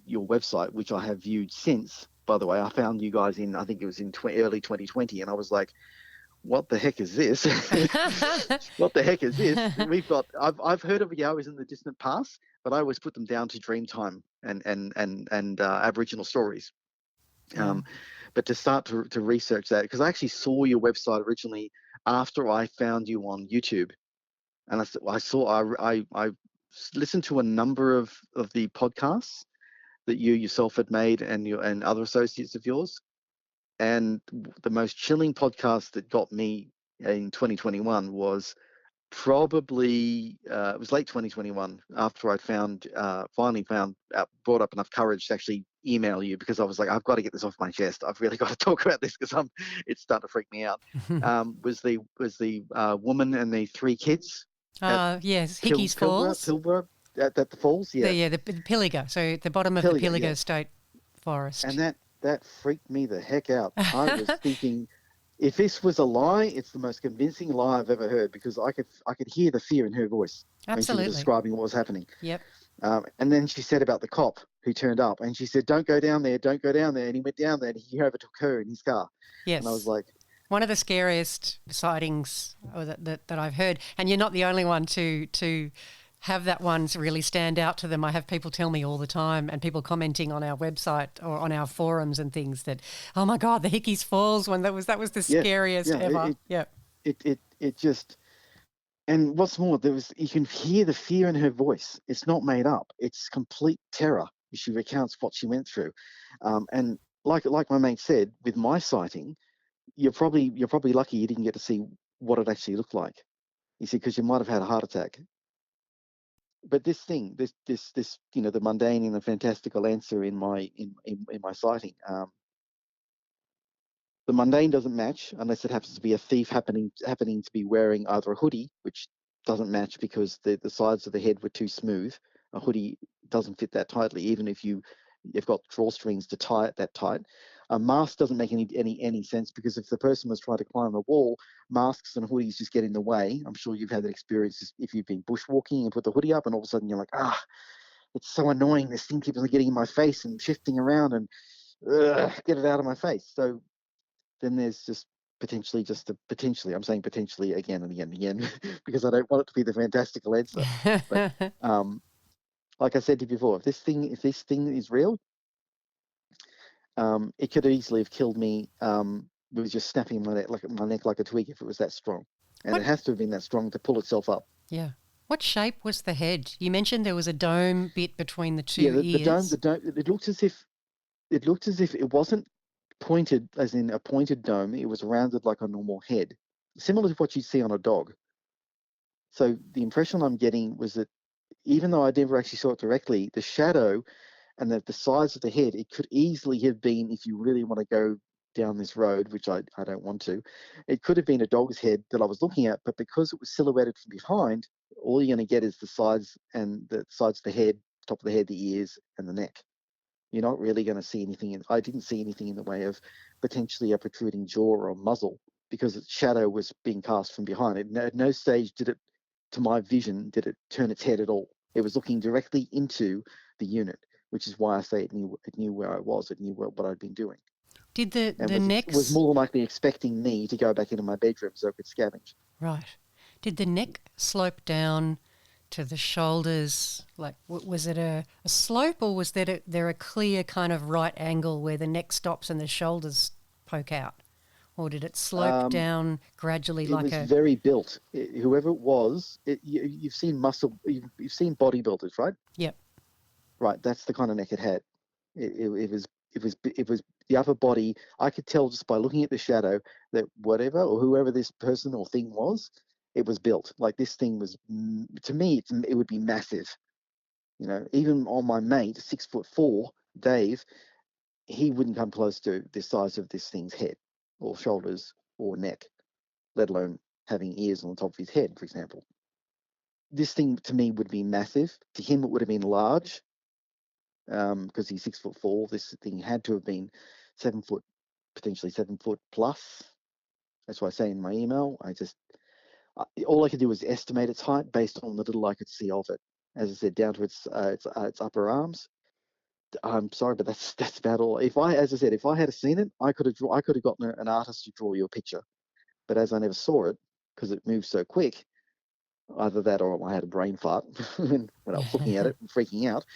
your website, which I have viewed since, by the way, I found you guys I think it was in early 2020, and I was like, what the heck is this? What the heck is this? I've heard of Yowies in the distant past, but I always put them down to Dreamtime and Aboriginal stories. But to start to research that, because I actually saw your website originally after I found you on YouTube, and I listened to a number of the podcasts that you yourself had made and other associates of yours. And the most chilling podcast that got me in 2021 was probably, it was late 2021 after I'd finally brought up enough courage to actually email you, because I was like, I've got to get this off my chest. I've really got to talk about this because it's starting to freak me out. Was the woman and the three kids? Yes, Hickey's Falls. Pilbara. At the falls, yeah. The Pilliga, so the bottom of the Pilliga State Forest. And that freaked me the heck out. I was thinking, if this was a lie, it's the most convincing lie I've ever heard, because I could hear the fear in her voice when she was describing what was happening. Yep. And then she said about the cop who turned up, and she said, don't go down there, and he went down there, and he overtook her in his car. Yes. And I was like, one of the scariest sightings that I've heard, and you're not the only one to have that one really stand out to them. I have people tell me all the time, and people commenting on our website or on our forums and things, that, oh my God, the Hickey's Falls one, that was the Yeah, scariest yeah. ever. Yeah. It just, and what's more, you can hear the fear in her voice. It's not made up. It's complete terror. She recounts what she went through, and like my mate said, with my sighting, you're probably lucky you didn't get to see what it actually looked like. You see, because you might have had a heart attack. But this the mundane and the fantastical answer in my sighting. The mundane doesn't match unless it happens to be a thief happening to be wearing either a hoodie, which doesn't match because the sides of the head were too smooth. A hoodie doesn't fit that tightly, even if you've got drawstrings to tie it that tight. A mask doesn't make any sense, because if the person was trying to climb a wall, masks and hoodies just get in the way. I'm sure you've had that experience if you've been bushwalking and put the hoodie up, and all of a sudden you're like, it's so annoying. This thing keeps on getting in my face and shifting around, and get it out of my face. So then there's just potentially, I'm saying potentially again and again and again, because I don't want it to be the fantastical answer. But like I said to you before, if this thing is real, it could easily have killed me with just snapping my neck like a twig if it was that strong. And What? it has to have been that strong to pull itself up. Yeah. What shape was the head? You mentioned there was a dome bit between the Yeah, two the ears. dome, it looked as if it wasn't pointed, as in a pointed dome. It was rounded like a normal head, similar to what you see on a dog. So the impression I'm getting was that, even though I never actually saw it directly, the shadow and the size of the head, it could easily have been, if you really want to go down this road, which I don't want to, it could have been a dog's head that I was looking at, but because it was silhouetted from behind, all you're going to get is the sides of the head, top of the head, the ears, and the neck. You're not really going to see anything. I didn't see anything in the way of potentially a protruding jaw or a muzzle, because its shadow was being cast from behind. At no stage did it, to my vision, did it turn its head at all. It was looking directly into the unit, which is why I say it knew where I was. It knew what I'd been doing, Did the and the was necks more than likely expecting me to go back into my bedroom so it could scavenge. right? Did the neck slope down to the shoulders? Like, was it a slope, or was there a clear kind of right angle where the neck stops and the shoulders poke out? Or did it slope Um, down gradually it like was a... very built. Whoever it was, you've seen muscle, you've seen bodybuilders, right? Yep. Right, that's the kind of neck it had. It was the upper body. I could tell just by looking at the shadow that whatever or whoever this person or thing was, it was built. Like, this thing was, to me, it would be massive. Even on my mate, 6'4", Dave, he wouldn't come close to the size of this thing's head or shoulders or neck, let alone having ears on the top of his head, for example. This thing to me would be massive. To him, it would have been large, because he's 6'4". This thing had to have been 7 foot, potentially 7 foot plus. That's why I say in my email, all I could do was estimate its height based on the little I could see of it. As I said, down to its upper arms. I'm sorry, but that's about all. As I said, if I had seen it, I could have gotten an artist to draw you a picture. But as I never saw it, because it moved so quick, either that or I had a brain fart when I was looking at it and freaking out.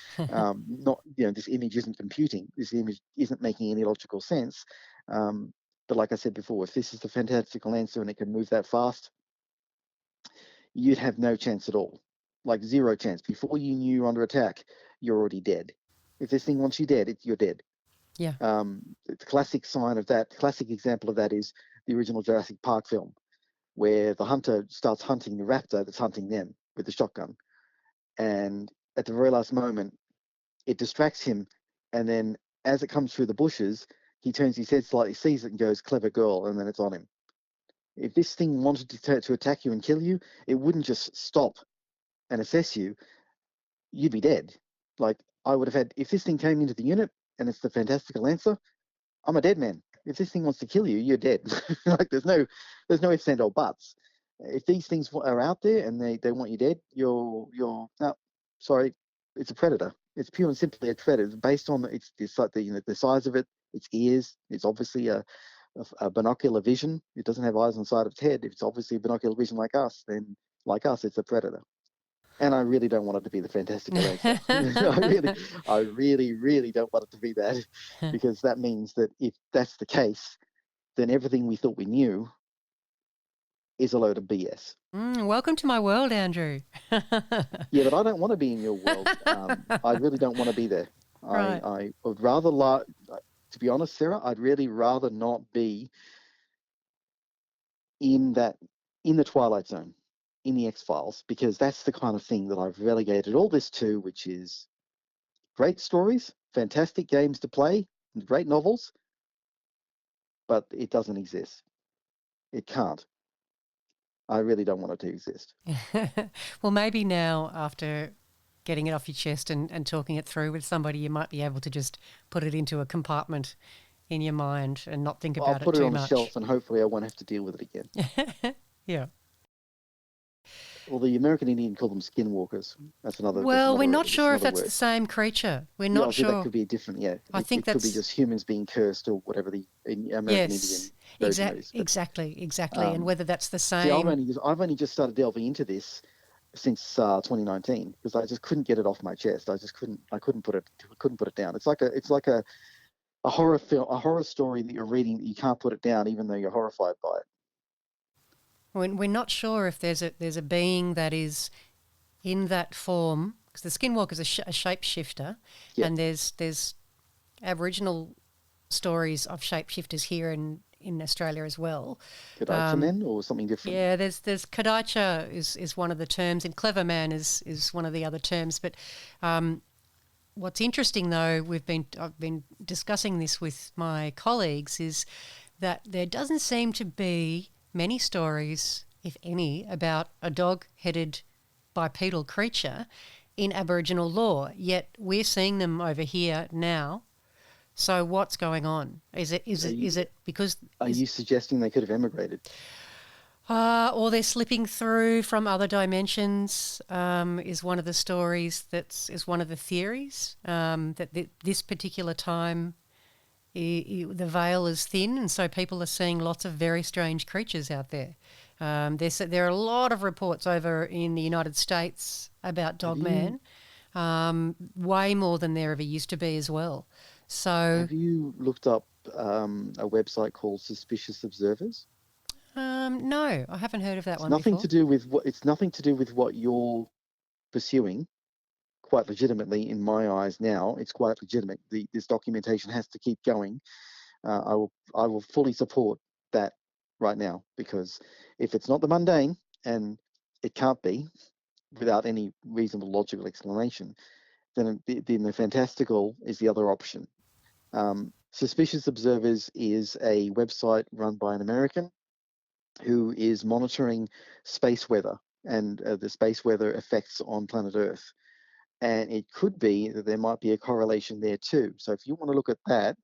Not, this image isn't computing. This image isn't making any logical sense. But like I said before, if this is the fantastical answer and it can move that fast, you'd have no chance at all. Like, zero chance. Before you knew you're under attack, you're already dead. If this thing wants you dead, you're dead. Yeah. The classic example of that is the original Jurassic Park film, where the hunter starts hunting the raptor that's hunting them with the shotgun. And at the very last moment, it distracts him. And then as it comes through the bushes, he turns his head slightly, sees it, and goes, "Clever girl," and then it's on him. If this thing wanted to attack you and kill you, it wouldn't just stop and assess you. You'd be dead. Like, I would have had, if this thing came into the unit and it's the fantastical answer, I'm a dead man. If this thing wants to kill you, you're dead. Like, there's no ifs, and or buts. If these things are out there and they want you dead, you're no, sorry, it's a predator. It's pure and simply a predator. It's based on the size of it, its ears. It's obviously a binocular vision. It doesn't have eyes on the side of its head. If it's obviously binocular vision like us, then like us, it's a predator. And I really don't want it to be the Fantastic Eraser. I really don't want it to be that, because that means that if that's the case, then everything we thought we knew is a load of BS. Welcome to my world, Andrew. Yeah, but I don't want to be in your world. I really don't want to be there. Right. I would rather, to be honest, Sarah, I'd really rather not be in the Twilight Zone, in the X-Files, because that's the kind of thing that I've relegated all this to, which is great stories, fantastic games to play, great novels, but it doesn't exist. It can't. I really don't want it to exist. Well, maybe now, after getting it off your chest and talking it through with somebody, you might be able to just put it into a compartment in your mind and not think I'll about it put it too on the much. shelf, and hopefully I won't have to deal with it again. Yeah. Well, the American Indian call them skinwalkers. That's another. Well, we're not That's sure if another that's the word. same creature. We're Yeah, not obviously that sure. could be a different. Yeah, I think it could be that's just humans being cursed or whatever the American yes, Indian version is. But exactly, and whether that's the see, same. I've only just started delving into this since 2019, because I just couldn't get it off my chest. I couldn't put it down. It's like a horror film, a horror story that you're reading that you can't put it down, even though you're horrified by it. We're not sure if there's a being that is in that form, because the skinwalker's a shapeshifter, Yeah. and there's Aboriginal stories of shapeshifters here in Australia as well. Kadacha men or something different. Yeah, there's Kadacha is one of the terms, and clever man is one of the other terms. But what's interesting, though, I've been discussing this with my colleagues, is that there doesn't seem to be many stories, if any, about a dog-headed bipedal creature in Aboriginal lore. Yet we're seeing them over here now. So what's going on? Is it because Are you suggesting they could have emigrated? or they're slipping through from other dimensions? Is one of the stories is one of the theories that this particular time the veil is thin, and so people are seeing lots of very strange creatures out there. There are a lot of reports over in the United States about Dogman, way more than there ever used to be as well. So, have you looked up a website called Suspicious Observers? no, I haven't heard of that It's one nothing before. to do with what you're pursuing. Quite legitimately, in my eyes, now it's quite legitimate. This documentation has to keep going. I will fully support that right now, because if it's not the mundane, and it can't be without any reasonable logical explanation, then the fantastical is the other option. Suspicious Observers is a website run by an American who is monitoring space weather and the space weather effects on planet Earth. And it could be that there might be a correlation there too. So if you want to look at that,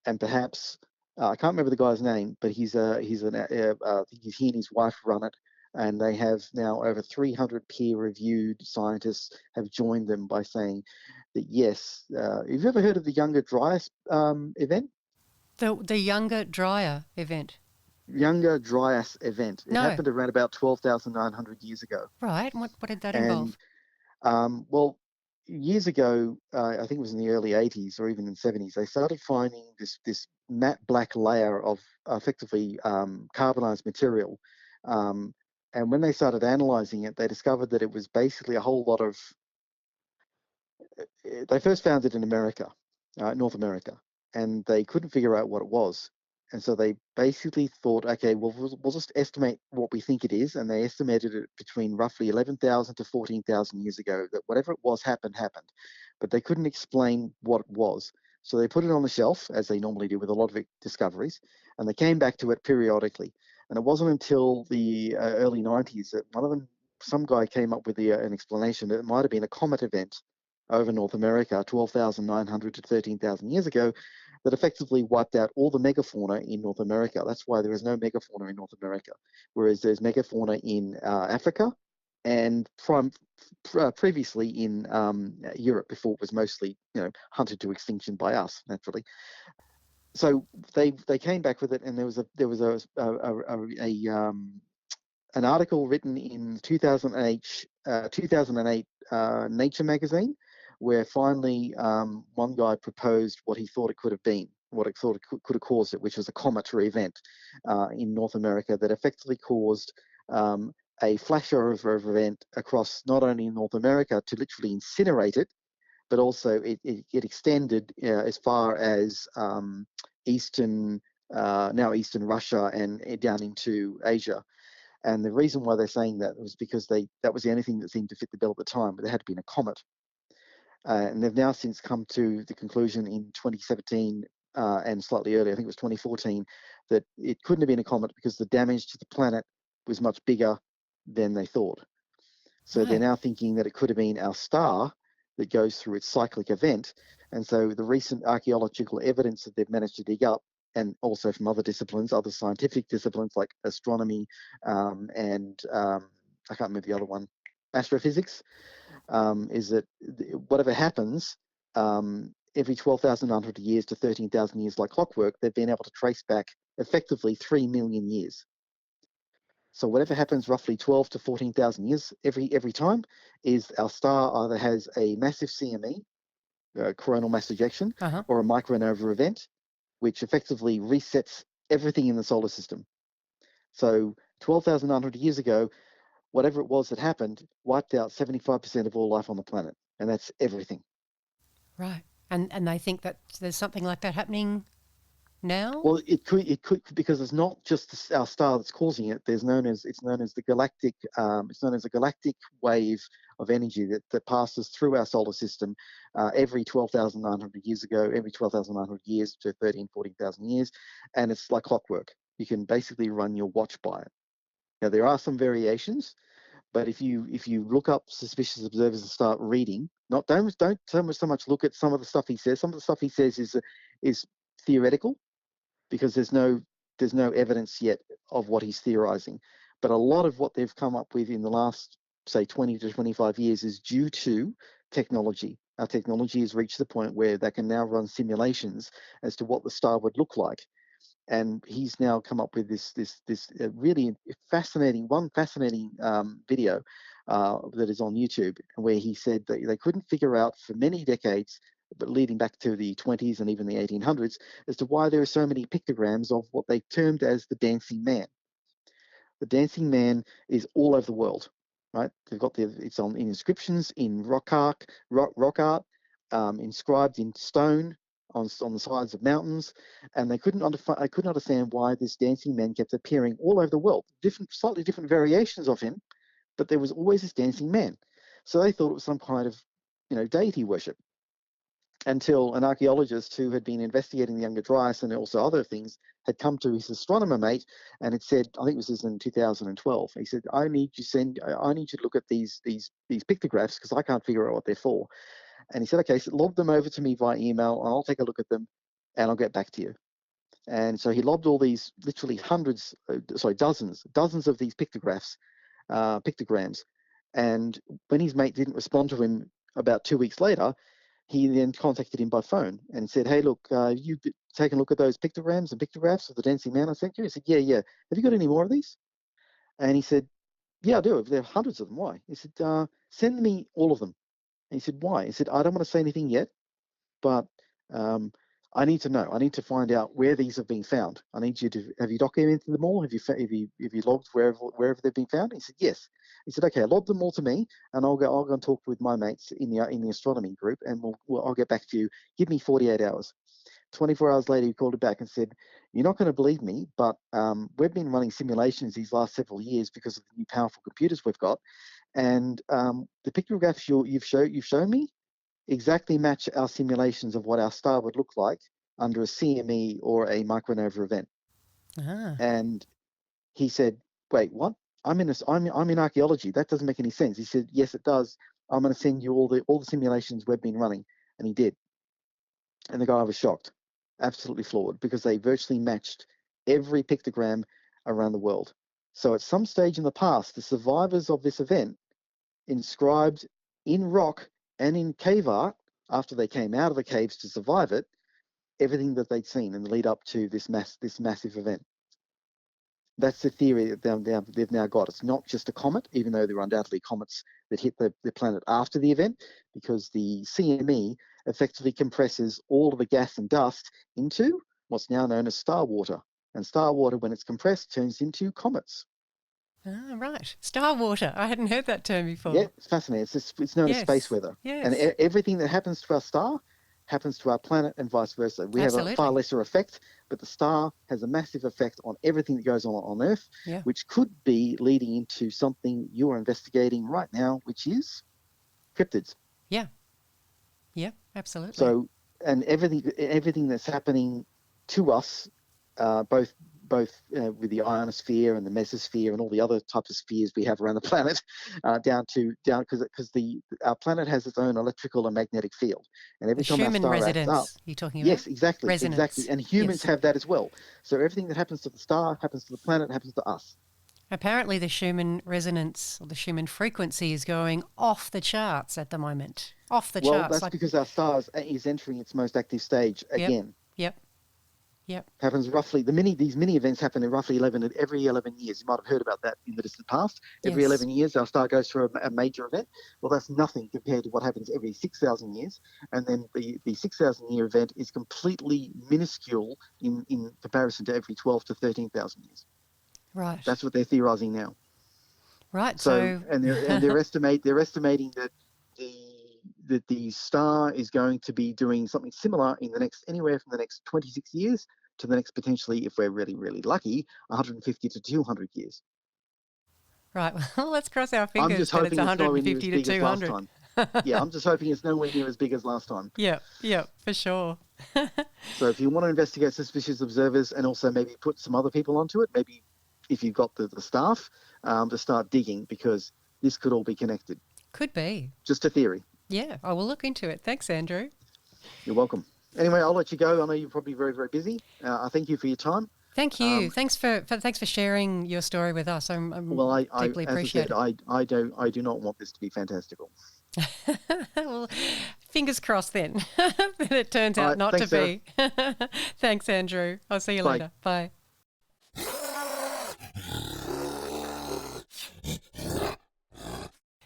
and perhaps I can't remember the guy's name, but he and his wife run it, and they have now over 300 peer-reviewed scientists have joined them by saying that yes. Have you ever heard of the Younger Dryas event? The Younger Dryer event. Younger Dryas event. It No, happened around about 12,900 years ago, right? What did that and involve? well, years ago, I think it was in the early 80s or even in the 70s, they started finding this matte black layer of effectively carbonized material. Um, and when they started analyzing it, they discovered that it was basically a whole lot of. They first found it in America, North America, and they couldn't figure out what it was. And so they basically thought, okay, well, we'll just estimate what we think it is. And they estimated it between roughly 11,000 to 14,000 years ago, that whatever it was happened. But they couldn't explain what it was. So they put it on the shelf, as they normally do with a lot of discoveries, and they came back to it periodically. And it wasn't until the early 90s that some guy came up with an explanation that it might have been a comet event over North America 12,900 to 13,000 years ago that effectively wiped out all the megafauna in North America. That's why there is no megafauna in North America, whereas there's megafauna in Africa and previously in Europe, before it was mostly hunted to extinction by us, naturally. So they came back with it, and there was a an article written in 2008 Nature magazine, where finally one guy proposed what he thought it could have been, what it thought it could have caused it, which was a cometary event in North America that effectively caused a flashover event across not only North America to literally incinerate it, but also it extended as far as now eastern Russia and down into Asia. And the reason why they're saying that was because that was the only thing that seemed to fit the bill at the time, but there had been a comet. And they've now since come to the conclusion in 2017 and slightly earlier, I think it was 2014, that it couldn't have been a comet because the damage to the planet was much bigger than they thought. So they're now thinking that it could have been our star that goes through its cyclic event. And so the recent archaeological evidence that they've managed to dig up, and also from other disciplines, other scientific disciplines like astronomy and I can't remember the other one, astrophysics, is that whatever happens, every 12,900 years to 13,000 years like clockwork, they've been able to trace back effectively 3 million years. So whatever happens roughly 12 to 14,000 years every time is our star either has a massive CME, coronal mass ejection, or a micronova event, which effectively resets everything in the solar system. So 12,900 years ago, whatever it was that happened wiped out 75% of all life on the planet, and that's everything. Right. And they think that there's something like that happening now? Well, it could because it's not just our star that's causing it. It's known as the galactic. It's known as a galactic wave of energy that passes through our solar system every 12,900 years ago, every 12,900 years to 14,000 years, and it's like clockwork. You can basically run your watch by it. Now there are some variations, but if you look up suspicious observers and start reading, don't so much look at some of the stuff he says. Some of the stuff he says is theoretical, because there's no evidence yet of what he's theorizing. But a lot of what they've come up with in the last, say, 20 to 25 years is due to technology. Our technology has reached the point where they can now run simulations as to what the star would look like. And he's now come up with this really fascinating video that is on YouTube, where he said that they couldn't figure out for many decades, but leading back to the 20s and even the 1800s, as to why there are so many pictograms of what they termed as the dancing man. The dancing man is all over the world, right? They've got it's in inscriptions, in rock art, inscribed in stone on the sides of mountains, and they couldn't understand why this dancing man kept appearing all over the world. Slightly different variations of him, but there was always this dancing man. So they thought it was some kind of, deity worship, until an archaeologist who had been investigating the Younger Dryas and also other things had come to his astronomer mate and had said, I think this was in 2012, he said, I need you to look at these pictographs because I can't figure out what they're for. And he said, okay, so lob them over to me via email and I'll take a look at them and I'll get back to you. And so he lobbed all these literally dozens of these pictograms. And when his mate didn't respond to him about 2 weeks later, he then contacted him by phone and said, hey, look, you've taken a look at those pictograms and pictographs of the dancing man I sent you? He said, yeah. Have you got any more of these? And he said, yeah, I do. There are hundreds of them. Why? He said, send me all of them. And he said, why? He said, I don't want to say anything yet, but I need to know. I need to find out where these have been found. I need you to, have you documented them all? Have you logged wherever they've been found? He said, yes. He said, okay, log them all to me, and I'll go and talk with my mates in the astronomy group, and I'll get back to you. Give me 48 hours. 24 hours later, he called it back and said, you're not going to believe me, but we've been running simulations these last several years because of the new powerful computers we've got, and the pictographs you've shown me exactly match our simulations of what our star would look like under a CME or a micronova event. And he said, wait, what? I'm in archaeology. That doesn't make any sense. He said, yes, it does. I'm going to send you all the simulations we've been running. And he did. And the guy was shocked, absolutely floored, because they virtually matched every pictogram around the world. So at some stage in the past, the survivors of this event inscribed in rock and in cave art, after they came out of the caves to survive it, everything that they'd seen in the lead up to this massive event. That's the theory that they've now got. It's not just a comet, even though there are undoubtedly comets that hit the planet after the event, because the CME effectively compresses all of the gas and dust into what's now known as star water. And star water, when it's compressed, turns into comets. Ah, right. Star water. I hadn't heard that term before. Yeah, it's fascinating. It's known as space weather. Yes. And everything that happens to our star happens to our planet and vice versa. We have a far lesser effect, but the star has a massive effect on everything that goes on Earth, which could be leading into something you are investigating right now, which is cryptids. Yeah. Yeah, absolutely. So, and everything that's happening to us, both with the ionosphere and the mesosphere and all the other types of spheres we have around the planet, down because our planet has its own electrical and magnetic field, and every time our star resonance acts up, you're talking about? Yes, exactly, resonance. exactly, and humans have that as well. So everything that happens to the star happens to the planet, happens to us. Apparently, the Schumann resonance or the Schumann frequency is going off the charts at the moment. Off the charts. Well, that's because our star is entering its most active stage again. Yep. Happens roughly. These mini events happen in roughly every 11 years. You might have heard about that in the distant past. Every 11 years, our star goes through a major event. Well, that's nothing compared to what happens every 6,000 years. And then the 6,000 year event is completely minuscule in comparison to every 12 to 13,000 years. Right. That's what they're theorizing now. Right. So they're estimating that the star is going to be doing something similar in anywhere from the next 26 years to the next, potentially, if we're really, really lucky, 150 to 200 years. Right. Well, let's cross our fingers. I'm just hoping it's 150 to 200. Yeah, I'm just hoping it's nowhere near as big as last time. Yeah, for sure. So if you want to investigate suspicious observers and also maybe put some other people onto it, maybe if you've got the staff, to start digging, because this could all be connected. Could be. Just a theory. Yeah, I will look into it. Thanks, Andrew. You're welcome. Anyway, I'll let you go. I know you're probably very, very busy. I thank you for your time. Thank you. Thanks for sharing your story with us. I deeply appreciate it. I do not want this to be fantastical. Well, fingers crossed then that it turns out not to be. Thanks, Andrew. I'll see you later. Bye.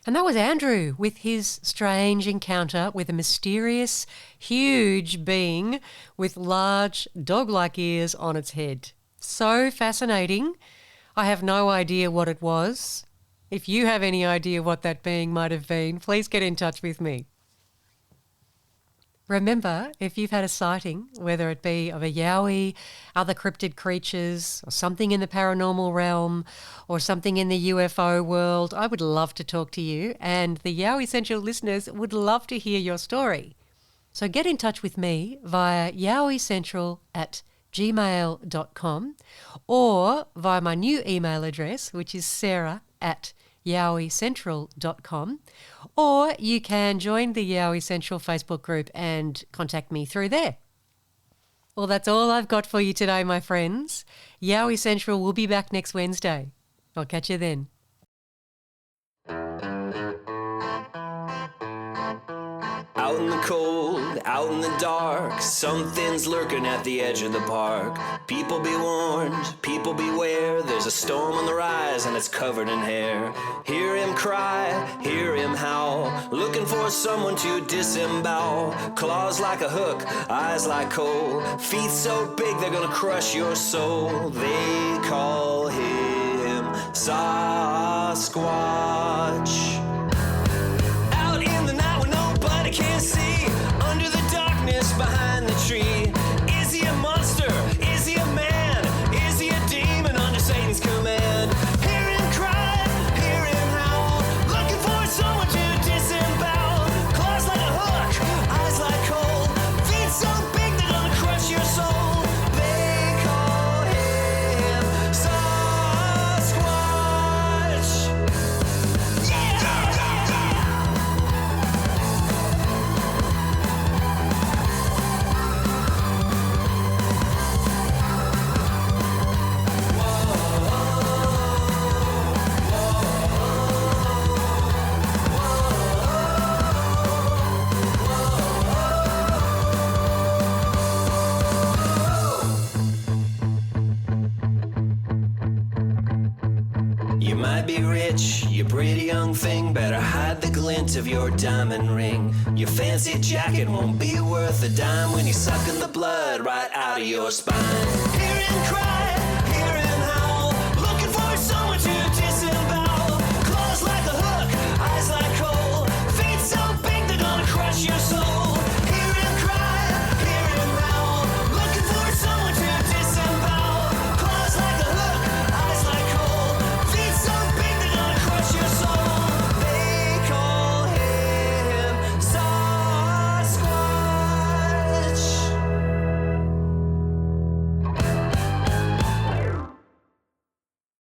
And that was Andrew with his strange encounter with a mysterious, huge being with large dog-like ears on its head. So fascinating. I have no idea what it was. If you have any idea what that being might have been, please get in touch with me. Remember, if you've had a sighting, whether it be of a yowie, other cryptid creatures, or something in the paranormal realm, or something in the UFO world, I would love to talk to you, and the Yowie Central listeners would love to hear your story. So get in touch with me via yowiecentral@gmail.com or via my new email address, which is sarah@yowiecentral.com, or you can join the Yowie Central Facebook group and contact me through there. Well, that's all I've got for you today, my friends. Yowie Central will be back next Wednesday. I'll catch you then. Out in the cold, out in the dark, something's lurking at the edge of the park. People be warned, people beware, there's a storm on the rise and it's covered in hair. Hear him cry, hear him howl, looking for someone to disembowel. Claws like a hook, eyes like coal, feet so big they're gonna crush your soul. They call him Sasquatch. Can't see under the darkness behind the tree. Is he a monster? Is he a man? Is he a demon under Satan's command? Hear him cry, hear him howl, looking for someone to disembowel. Claws like a hook, eyes like coal, feet so big they're gonna crush your soul. They call him Sasquatch. Yeah! might be rich, you pretty young thing, better hide the glint of your diamond ring. Your fancy jacket won't be worth a dime when you're sucking the blood right out of your spine. Hear him cry,